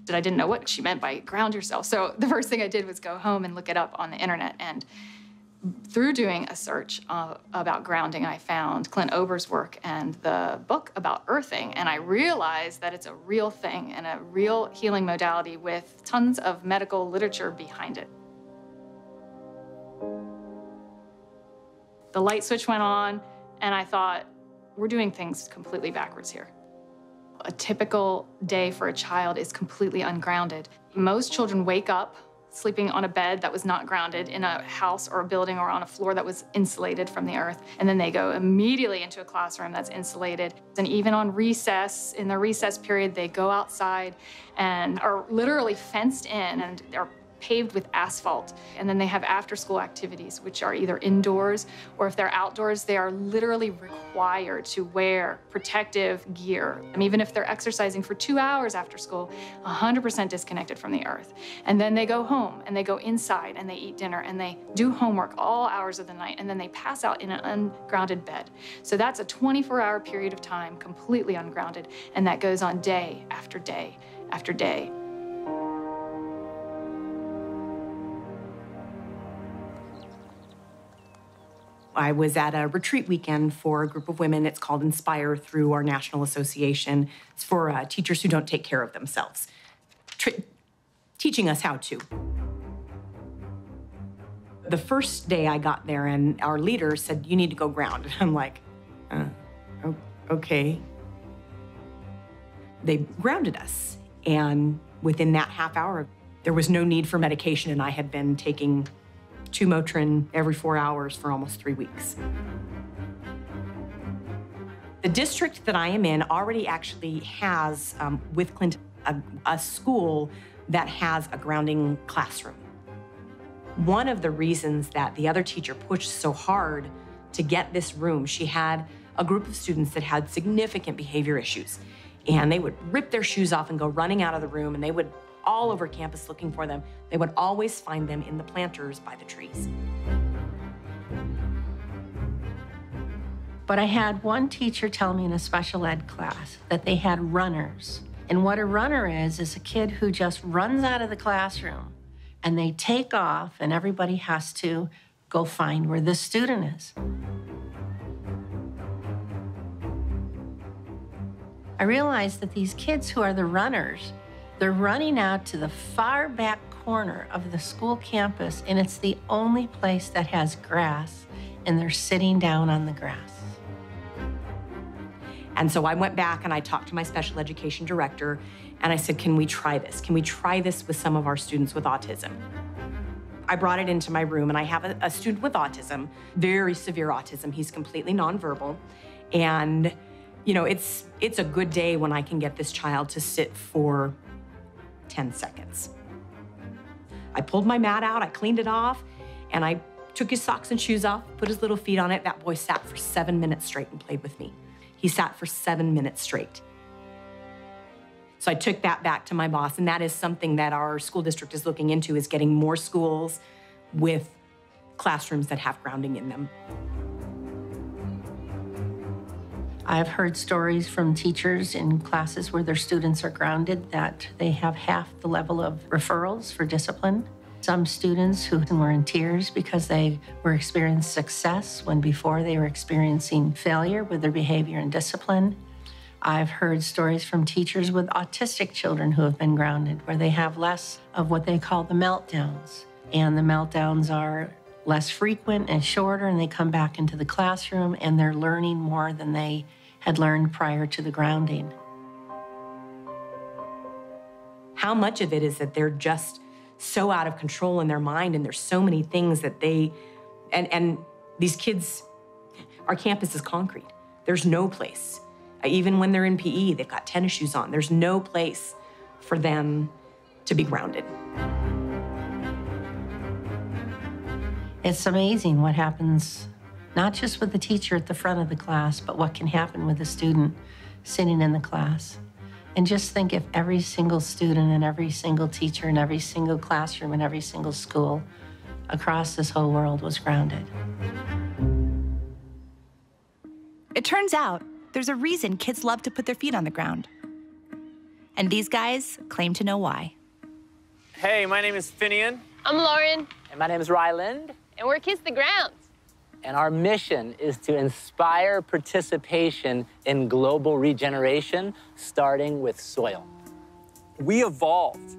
I didn't know what she meant by ground yourself. So the first thing I did was go home and look it up on the internet. And through doing a search about grounding, I found Clint Ober's work and the book about earthing. And I realized that it's a real thing and a real healing modality with tons of medical literature behind it. The light switch went on, and I thought, we're doing things completely backwards here. A typical day for a child is completely ungrounded. Most children wake up sleeping on a bed that was not grounded in a house or a building or on a floor that was insulated from the earth. And then they go immediately into a classroom that's insulated. And even on recess, in the recess period, they go outside and are literally fenced in and are paved with asphalt. And then they have after-school activities, which are either indoors or if they're outdoors, they are literally required to wear protective gear. And even if they're exercising for 2 hours after school, 100% disconnected from the earth. And then they go home and they go inside and they eat dinner and they do homework all hours of the night, and then they pass out in an ungrounded bed. So that's a 24-hour period of time completely ungrounded, and that goes on day after day after day. I was at a retreat weekend for a group of women. It's called Inspire through our national association. It's for teachers who don't take care of themselves, teaching us how to. The first day I got there, and our leader said, "You need to go ground." And I'm like, okay. They grounded us, and within that half hour, there was no need for medication, and I had been taking 2 Motrin every 4 hours for almost 3 weeks. The district that I am in already actually has, with Clint, a school that has a grounding classroom. One of the reasons that the other teacher pushed so hard to get this room, she had a group of students that had significant behavior issues, and they would rip their shoes off and go running out of the room, and they would all over campus looking for them. They would always find them in the planters by the trees. But I had one teacher tell me in a special ed class that they had runners. And what a runner is a kid who just runs out of the classroom and they take off and everybody has to go find where the student is. I realized that these kids who are the runners, they're running out to the far back corner of the school campus, and it's the only place that has grass, and they're sitting down on the grass. And so I went back and I talked to my special education director, and I said, "Can we try this? Can we try this with some of our students with autism?" I brought it into my room, and I have a student with autism, very severe autism. He's completely nonverbal, and you know, it's a good day when I can get this child to sit for 10 seconds. I pulled my mat out, I cleaned it off, and I took his socks and shoes off, put his little feet on it. That boy sat for 7 minutes straight and played with me. He sat for 7 minutes straight. So I took that back to my boss, and that is something that our school district is looking into, is getting more schools with classrooms that have grounding in them. I've heard stories from teachers in classes where their students are grounded that they have half the level of referrals for discipline. Some students who were in tears because they were experiencing success when before they were experiencing failure with their behavior and discipline. I've heard stories from teachers with autistic children who have been grounded, where they have less of what they call the meltdowns. And the meltdowns are less frequent and shorter, and they come back into the classroom and they're learning more than they had learned prior to the grounding. How much of it is that they're just so out of control in their mind, and there's so many things that they, and these kids, our campus is concrete. There's no place. Even when they're in PE, they've got tennis shoes on. There's no place for them to be grounded. It's amazing what happens, not just with the teacher at the front of the class, but what can happen with a student sitting in the class. And just think if every single student and every single teacher and every single classroom and every single school across this whole world was grounded. It turns out there's a reason kids love to put their feet on the ground. And these guys claim to know why. Hey, my name is Finian. I'm Lauren. And my name is Ryland. And we're Kiss the Grounds. And our mission is to inspire participation in global regeneration, starting with soil. We evolved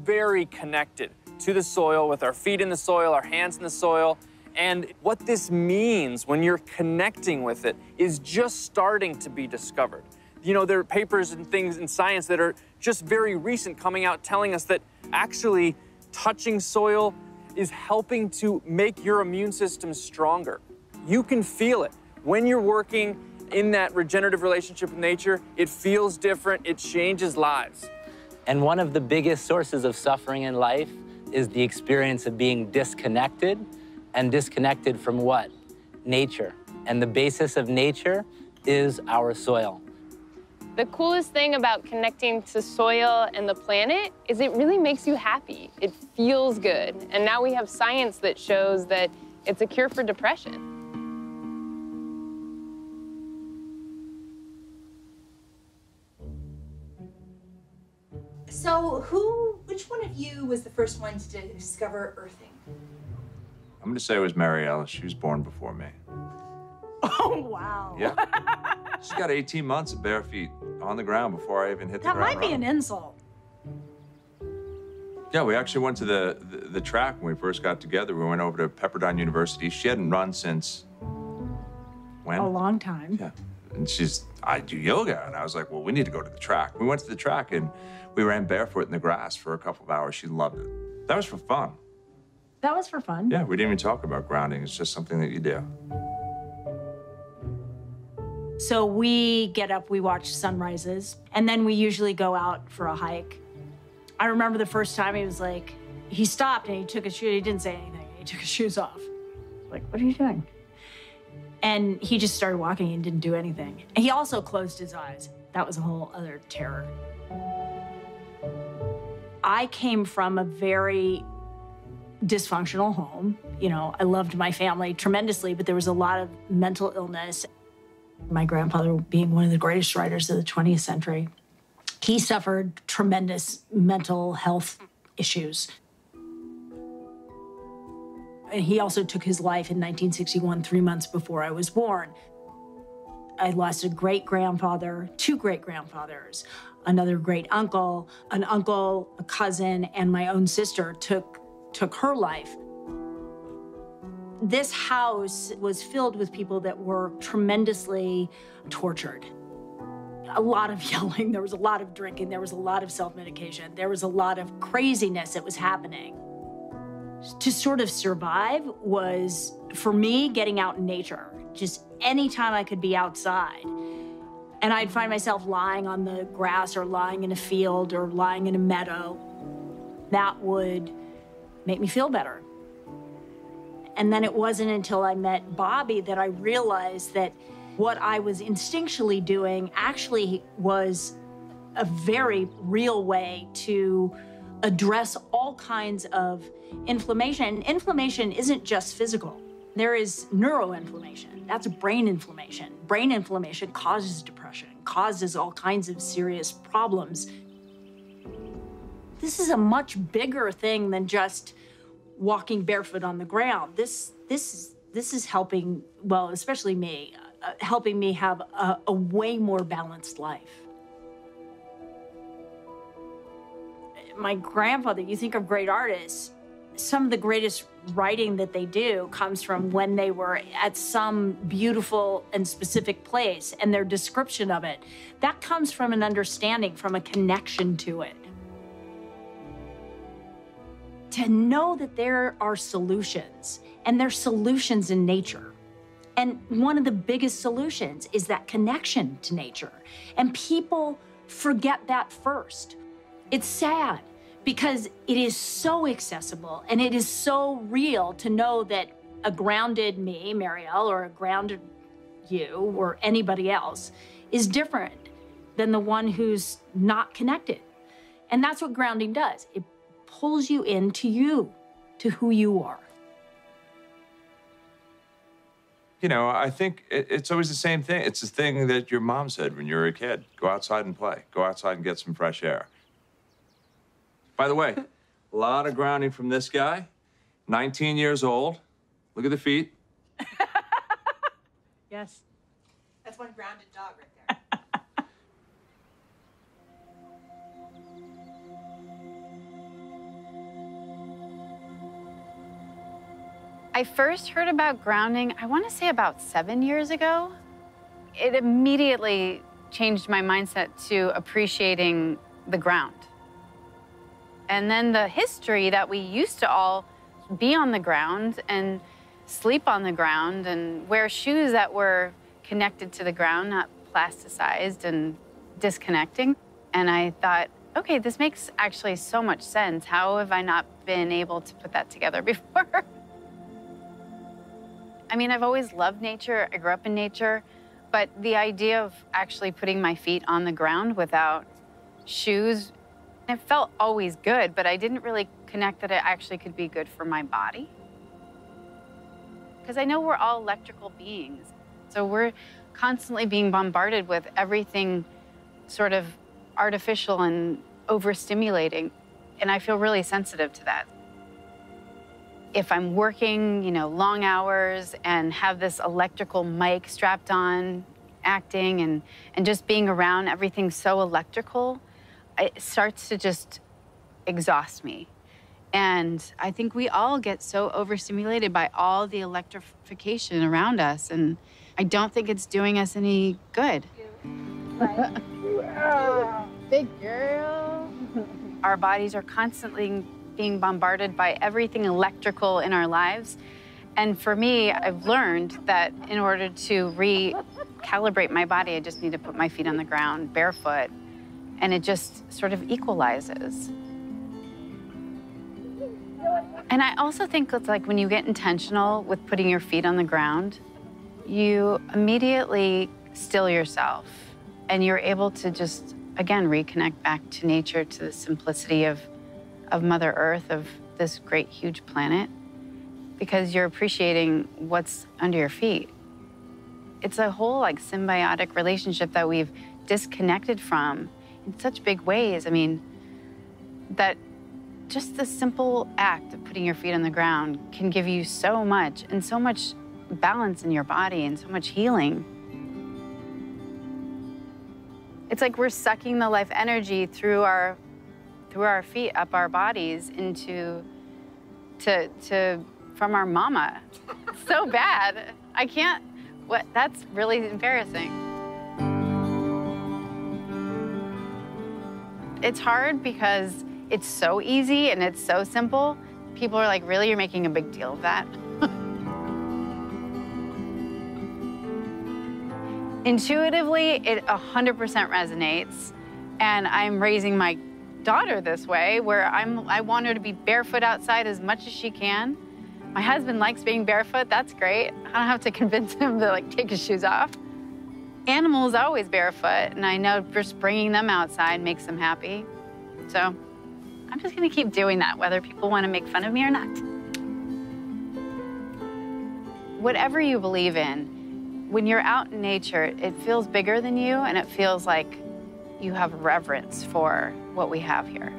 very connected to the soil, with our feet in the soil, our hands in the soil. And what this means when you're connecting with it is just starting to be discovered. You know, there are papers and things in science that are just very recent coming out telling us that actually touching soil is helping to make your immune system stronger. You can feel it. When you're working in that regenerative relationship with nature, it feels different, it changes lives. And one of the biggest sources of suffering in life is the experience of being disconnected. And disconnected from what? Nature. And the basis of nature is our soil. The coolest thing about connecting to soil and the planet is it really makes you happy. It feels good. And now we have science that shows that it's a cure for depression. So which one of you was the first one to discover earthing? I'm gonna say it was Mary Alice. She was born before me. Oh, wow. Yeah. She got 18 months of bare feet on the ground before I even hit the That ground might be running. an insult. Yeah, we actually went to the track when we first got together. We went over to Pepperdine University. She hadn't run since when? A long time. Yeah. And I do yoga. And I was like, well, we need to go to the track. We went to the track and we ran barefoot in the grass for a couple of hours. She loved it. That was for fun. That was for fun. Yeah, we didn't even talk about grounding. It's just something that you do. So we get up, we watch sunrises, and then we usually go out for a hike. I remember the first time he stopped and he took his shoes, he didn't say anything, he took his shoes off. Like, what are you doing? And he just started walking and didn't do anything. And he also closed his eyes. That was a whole other terror. I came from a very dysfunctional home. You know, I loved my family tremendously, but there was a lot of mental illness. My grandfather being one of the greatest writers of the 20th century, he suffered tremendous mental health issues. And he also took his life in 1961, 3 months before I was born. I lost a great-grandfather, 2 great-grandfathers, another great-uncle, an uncle, a cousin, and my own sister took her life. This house was filled with people that were tremendously tortured. A lot of yelling, there was a lot of drinking, there was a lot of self-medication, there was a lot of craziness that was happening. To sort of survive was, for me, getting out in nature. Just anytime I could be outside. And I'd find myself lying on the grass or lying in a field or lying in a meadow. That would make me feel better. And then it wasn't until I met Bobby that I realized that what I was instinctually doing actually was a very real way to address all kinds of inflammation. Inflammation isn't just physical. There is neuroinflammation. That's brain inflammation. Brain inflammation causes depression, causes all kinds of serious problems. This is a much bigger thing than just walking barefoot on the ground. This is helping, well, especially me, helping me have a way more balanced life. My grandfather, you think of great artists, some of the greatest writing that they do comes from when they were at some beautiful and specific place, and their description of it. That comes from an understanding, from a connection to it. To know that there are solutions, and there's solutions in nature. And one of the biggest solutions is that connection to nature. And people forget that first. It's sad because it is so accessible and it is so real to know that a grounded me, Marielle, or a grounded you or anybody else is different than the one who's not connected. And that's what grounding does. It pulls you into you, to who you are. You know, I think it's always the same thing. It's the thing that your mom said when you were a kid. Go outside and play. Go outside and get some fresh air. By the way, a lot of grounding from this guy. 19 years old. Look at the feet. Yes. That's one grounded dog right there. I first heard about grounding, I want to say about 7 years ago. It immediately changed my mindset to appreciating the ground. And then the history that we used to all be on the ground and sleep on the ground and wear shoes that were connected to the ground, not plasticized and disconnecting. And I thought, okay, this makes actually so much sense. How have I not been able to put that together before? I mean, I've always loved nature. I grew up in nature. But the idea of actually putting my feet on the ground without shoes, it felt always good, but I didn't really connect that it actually could be good for my body. Because I know we're all electrical beings. So we're constantly being bombarded with everything sort of artificial and overstimulating. And I feel really sensitive to that. If I'm working, you know, long hours and have this electrical mic strapped on, acting and just being around everything so electrical, it starts to just exhaust me. And I think we all get so overstimulated by all the electrification around us, and I don't think it's doing us any good. Big girl. Our bodies are constantly being bombarded by everything electrical in our lives. And for me, I've learned that in order to recalibrate my body, I just need to put my feet on the ground barefoot, and it just sort of equalizes. And I also think it's like when you get intentional with putting your feet on the ground, you immediately still yourself, and you're able to just, again, reconnect back to nature, to the simplicity of Mother Earth, of this great, huge planet, because you're appreciating what's under your feet. It's a whole like symbiotic relationship that we've disconnected from in such big ways. I mean, that just the simple act of putting your feet on the ground can give you so much, and so much balance in your body and so much healing. It's like we're sucking the life energy through our feet, up our bodies, into from our mama. So bad. I can't, that's really embarrassing. It's hard because it's so easy and it's so simple. People are like, really, you're making a big deal of that? Intuitively, it 100% resonates. And I'm raising my daughter this way, where I want her to be barefoot outside as much as she can. My husband likes being barefoot. That's great. I don't have to convince him to like take his shoes off. Animals always barefoot, and I know just bringing them outside makes them happy. So I'm just gonna keep doing that, whether people want to make fun of me or not. Whatever you believe in, when you're out in nature, it feels bigger than you, and it feels like you have reverence for what we have here.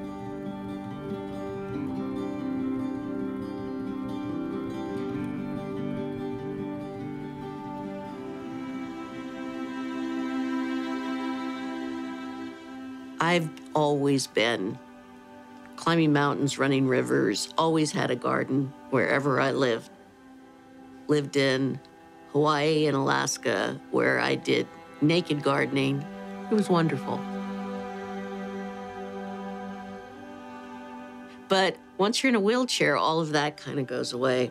I've always been climbing mountains, running rivers, always had a garden wherever I lived. Lived in Hawaii and Alaska, where I did naked gardening. It was wonderful. But once you're in a wheelchair, all of that kind of goes away.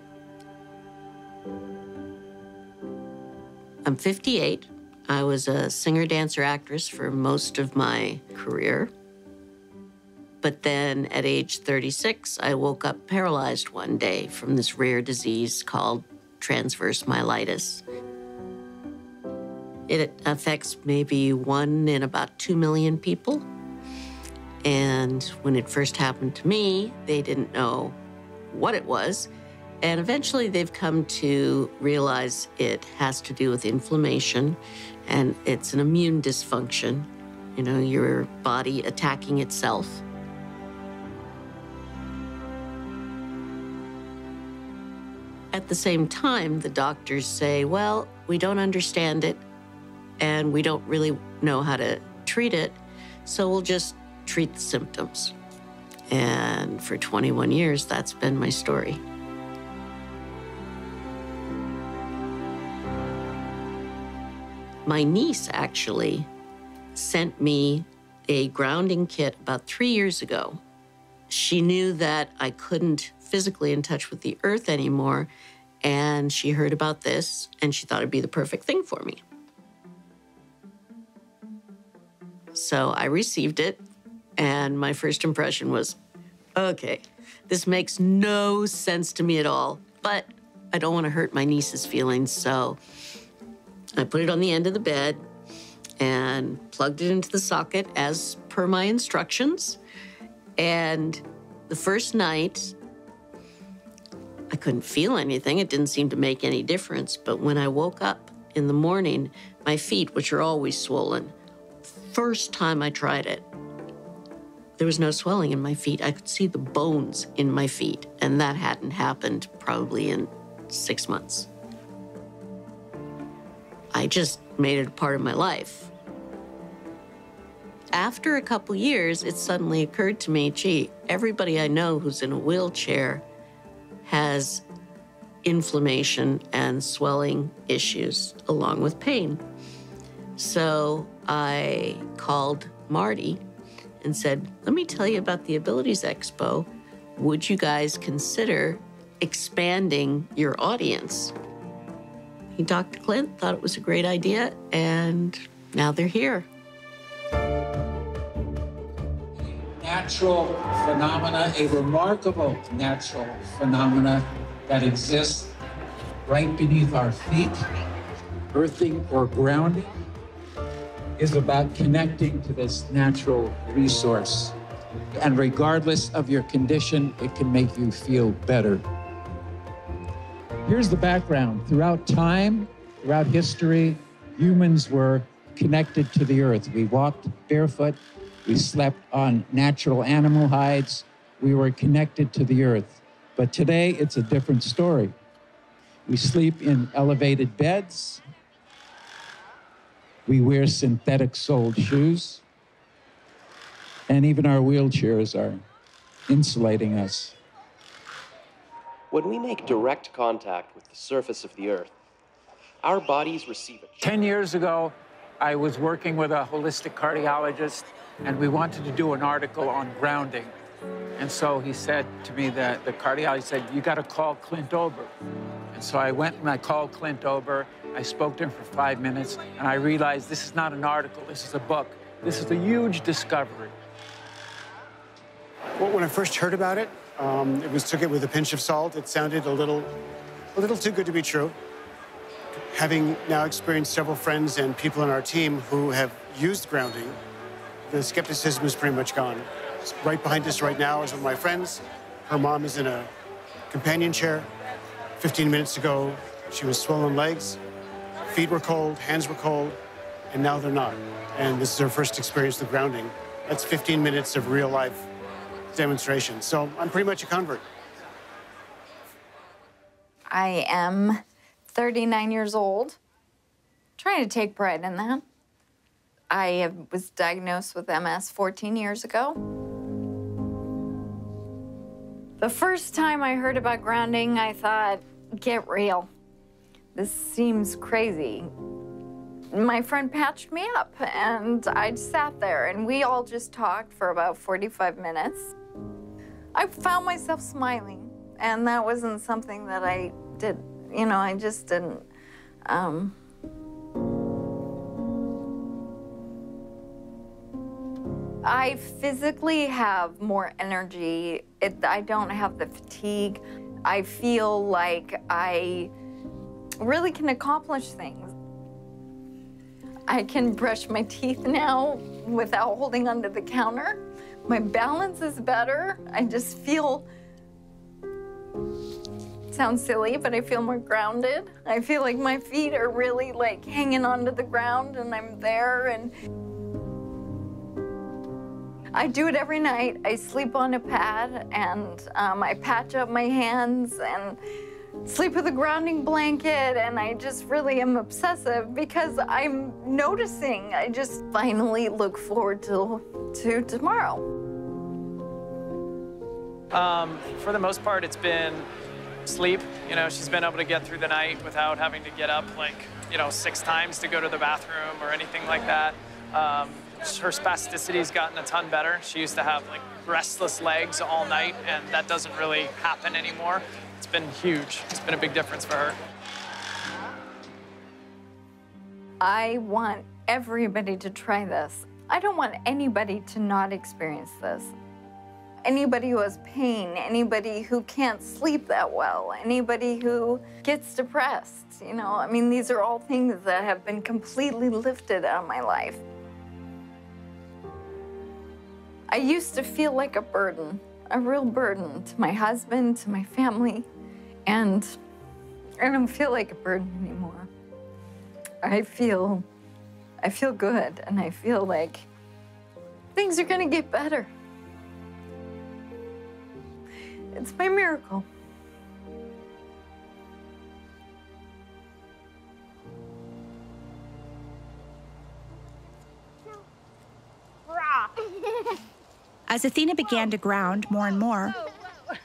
I'm 58. I was a singer, dancer, actress for most of my career. But then at age 36, I woke up paralyzed one day from this rare disease called transverse myelitis. It affects maybe 1 in about 2 million people. And when it first happened to me, they didn't know what it was. And eventually they've come to realize it has to do with inflammation and it's an immune dysfunction, you know, your body attacking itself. At the same time, the doctors say, well, we don't understand it and we don't really know how to treat it, so we'll just treat the symptoms. And for 21 years, that's been my story. My niece actually sent me a grounding kit about 3 years ago. She knew that I couldn't physically in touch with the earth anymore, and she heard about this, and she thought it'd be the perfect thing for me. So I received it, and my first impression was, okay, this makes no sense to me at all, but I don't want to hurt my niece's feelings, so I put it on the end of the bed and plugged it into the socket as per my instructions. And the first night, I couldn't feel anything. It didn't seem to make any difference. But when I woke up in the morning, my feet, which are always swollen, first time I tried it, there was no swelling in my feet. I could see the bones in my feet, and that hadn't happened probably in 6 months. I just made it a part of my life. After a couple years, it suddenly occurred to me, gee, everybody I know who's in a wheelchair has inflammation and swelling issues along with pain. So I called Marty and said, let me tell you about the Abilities Expo. Would you guys consider expanding your audience? Dr. Clint thought it was a great idea, and now they're here. Natural phenomena, a remarkable natural phenomena that exists right beneath our feet. Earthing or grounding is about connecting to this natural resource. And regardless of your condition, it can make you feel better. Here's the background. Throughout time, throughout history, humans were connected to the earth. We walked barefoot. We slept on natural animal hides. We were connected to the earth. But today, it's a different story. We sleep in elevated beds. We wear synthetic-soled shoes. And even our wheelchairs are insulating us. When we make direct contact with the surface of the earth, our bodies receive a 10 years ago, I was working with a holistic cardiologist, and we wanted to do an article on grounding. And so he said to me that the cardiologist said, you got to call Clint Ober. And so I went and I called Clint Ober. I spoke to him for 5 minutes, and I realized this is not an article, this is a book. This is a huge discovery. Well, when I first heard about it, took it with a pinch of salt. It sounded a little too good to be true. Having now experienced several friends and people on our team who have used grounding, the skepticism is pretty much gone. Right behind us right now is one of my friends. Her mom is in a companion chair. 15 minutes ago, she was swollen legs. Feet were cold, hands were cold, and now they're not. And this is her first experience with grounding. That's 15 minutes of real life demonstration. So I'm pretty much a convert. I am 39 years old, trying to take pride in that. I was diagnosed with MS 14 years ago. The first time I heard about grounding, I thought, get real. This seems crazy. My friend patched me up, and I sat there, and we all just talked for about 45 minutes. I found myself smiling, and that wasn't something that I did. You know, I just didn't. I physically have more energy. I don't have the fatigue. I feel like I really can accomplish things. I can brush my teeth now without holding onto the counter. My balance is better. I just feel sounds silly, but I feel more grounded. I feel like my feet are really like hanging onto the ground and I'm there, and I do it every night. I sleep on a pad and I patch up my hands and sleep with a grounding blanket, and I just really am obsessive because I'm noticing. I just finally look forward to tomorrow. For the most part, it's been sleep. You know, she's been able to get through the night without having to get up like, 6 times to go to the bathroom or anything like that. Her spasticity's gotten a ton better. She used to have like restless legs all night, and that doesn't really happen anymore. It's been huge. It's been a big difference for her. I want everybody to try this. I don't want anybody to not experience this. Anybody who has pain, anybody who can't sleep that well, anybody who gets depressed, I mean, these are all things that have been completely lifted out of my life. I used to feel like a burden, a real burden to my husband, to my family, and I don't feel like a burden anymore. I feel good, and I feel like things are gonna get better. It's my miracle. As Athena began to ground more and more,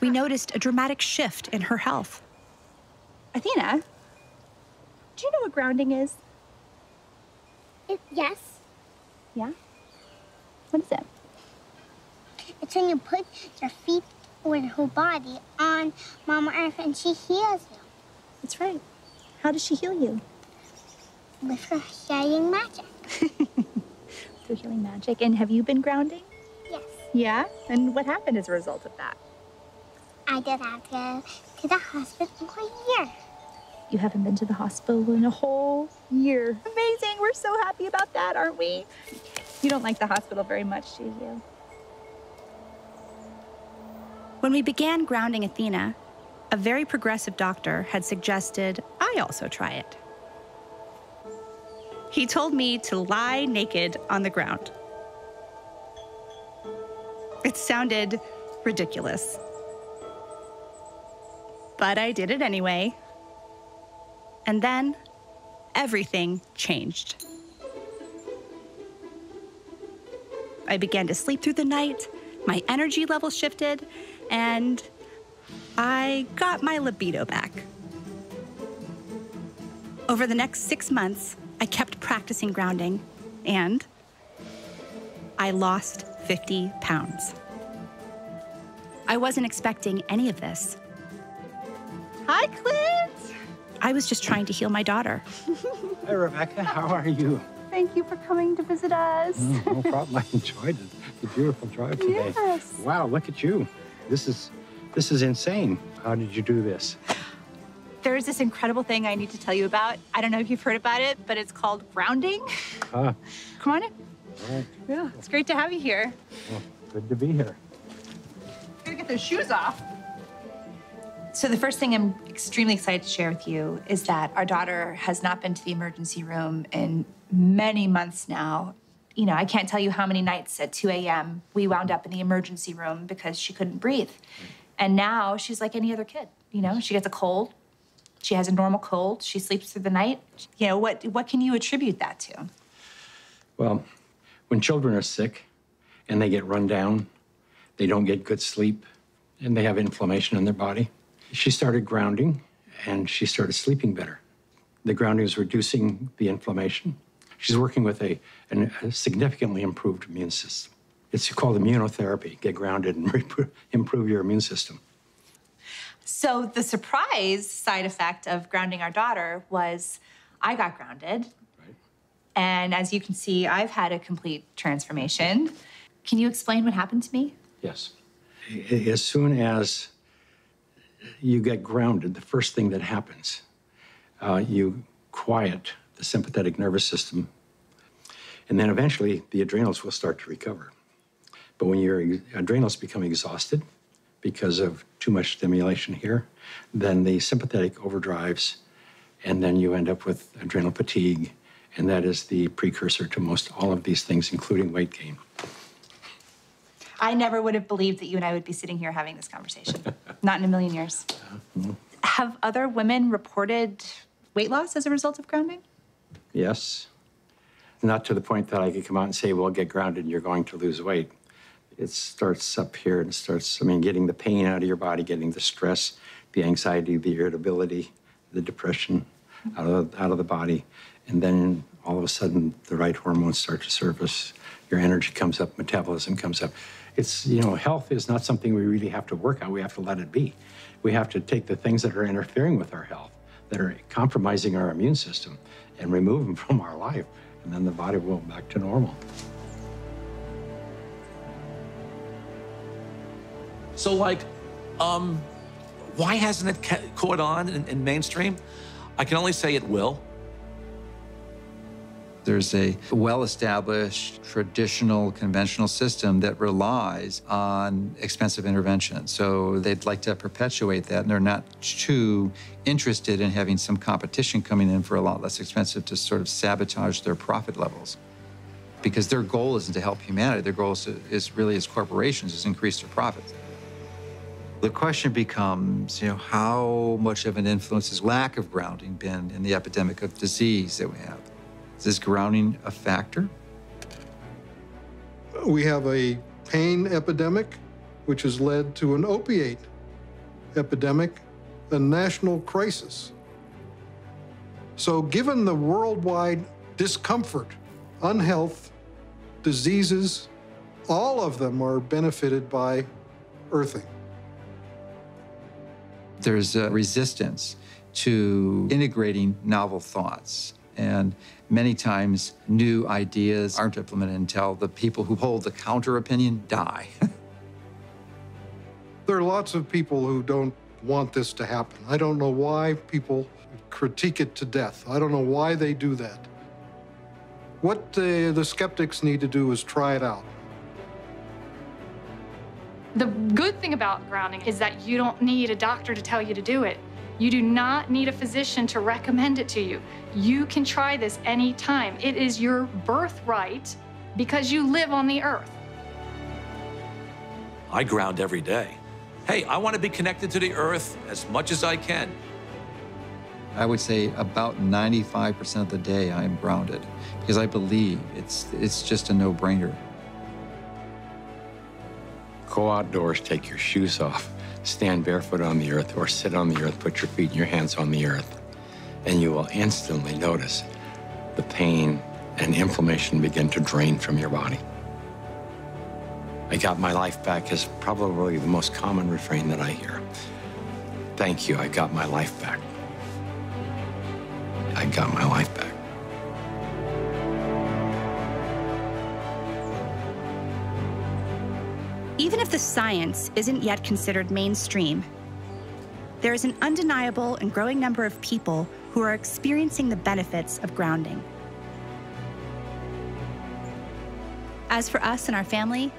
we noticed a dramatic shift in her health. Athena, do you know what grounding is? Yes. Yeah? What is it? It's when you put your feet or your whole body on Mama Earth and she heals you. That's right. How does she heal you? With her healing magic. Through healing magic. And have you been grounding? Yes. Yeah? And what happened as a result of that? I did have to go to the hospital for a year. You haven't been to the hospital in a whole year. Amazing. We're so happy about that, aren't we? You don't like the hospital very much, do you? When we began grounding Athena, a very progressive doctor had suggested I also try it. He told me to lie naked on the ground. It sounded ridiculous, but I did it anyway. And then everything changed. I began to sleep through the night, my energy level shifted, and I got my libido back. Over the next 6 months, I kept practicing grounding, and I lost 50 pounds. I wasn't expecting any of this. Hi, Clint. I was just trying to heal my daughter. Hi, Rebecca. How are you? Thank you for coming to visit us. No problem. I enjoyed it. The beautiful drive today. Yes. Wow, look at you. This is insane. How did you do this? There's this incredible thing I need to tell you about. I don't know if you've heard about it, but it's called grounding. Ah. Come on in. All right. Yeah, it's great to have you here. Well, good to be here. I'm gonna get those shoes off. So the first thing I'm extremely excited to share with you is that our daughter has not been to the emergency room in many months now. I can't tell you how many nights at 2 a.m. we wound up in the emergency room because she couldn't breathe. And now she's like any other kid. She gets a cold. She has a normal cold. She sleeps through the night. What can you attribute that to? Well, when children are sick and they get run down, they don't get good sleep, and they have inflammation in their body. She started grounding, and she started sleeping better. The grounding is reducing the inflammation. She's working with a significantly improved immune system. It's called immunotherapy. Get grounded and improve your immune system. So the surprise side effect of grounding our daughter was I got grounded. Right. And as you can see, I've had a complete transformation. Can you explain what happened to me? Yes. As soon as you get grounded, the first thing that happens, you quiet the sympathetic nervous system, and then eventually the adrenals will start to recover. But when your adrenals become exhausted because of too much stimulation here, then the sympathetic overdrives, and then you end up with adrenal fatigue, and that is the precursor to most all of these things, including weight gain. I never would have believed that you and I would be sitting here having this conversation. Not in a million years. Have other women reported weight loss as a result of grounding? Yes. Not to the point that I could come out and say, well, get grounded and you're going to lose weight. It starts up here and starts, getting the pain out of your body, getting the stress, the anxiety, the irritability, the depression out of the body. And then all of a sudden, the right hormones start to surface. Your energy comes up, metabolism comes up. It's, health is not something we really have to work on. We have to let it be. We have to take the things that are interfering with our health, that are compromising our immune system, and remove them from our life. And then the body will go back to normal. So, why hasn't it caught on in mainstream? I can only say it will. There's a well-established, traditional, conventional system that relies on expensive intervention. So they'd like to perpetuate that, and they're not too interested in having some competition coming in for a lot less expensive to sort of sabotage their profit levels. Because their goal isn't to help humanity. Their goal is really, as corporations, is increase their profits. The question becomes, how much of an influence has lack of grounding been in the epidemic of disease that we have? Is grounding a factor? We have a pain epidemic, which has led to an opiate epidemic, a national crisis. So given the worldwide discomfort, unhealth, diseases, all of them are benefited by earthing. There's a resistance to integrating novel thoughts. And many times, new ideas aren't implemented until the people who hold the counter opinion die. There are lots of people who don't want this to happen. I don't know why people critique it to death. I don't know why they do that. What the skeptics need to do is try it out. The good thing about grounding is that you don't need a doctor to tell you to do it. You do not need a physician to recommend it to you. You can try this anytime. It is your birthright because you live on the earth. I ground every day. Hey, I want to be connected to the earth as much as I can. I would say about 95% of the day I am grounded because I believe it's just a no-brainer. Go outdoors, take your shoes off, stand barefoot on the earth, or sit on the earth, put your feet and your hands on the earth, and you will instantly notice the pain and inflammation begin to drain from your body. I got my life back is probably the most common refrain that I hear. Thank you, I got my life back. I got my life back. Even if the science isn't yet considered mainstream, there is an undeniable and growing number of people who are experiencing the benefits of grounding. As for us and our family,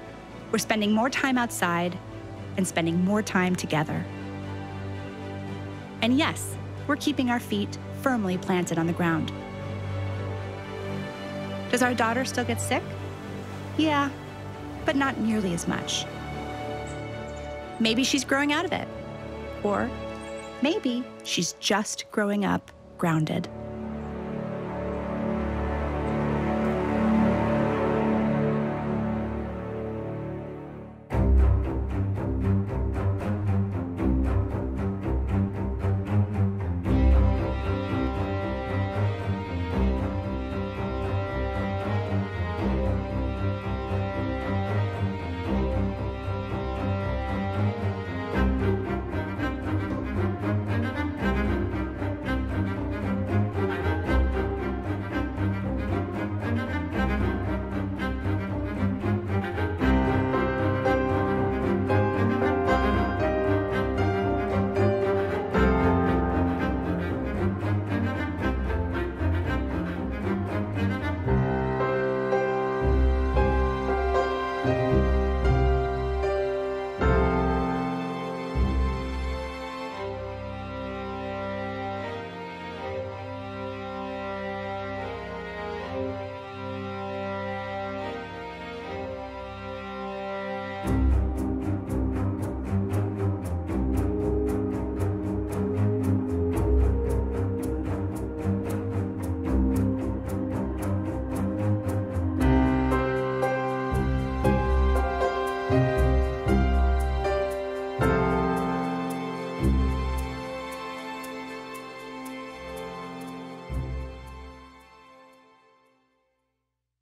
we're spending more time outside and spending more time together. And yes, we're keeping our feet firmly planted on the ground. Does our daughter still get sick? Yeah, but not nearly as much. Maybe she's growing out of it. Or maybe she's just growing up grounded.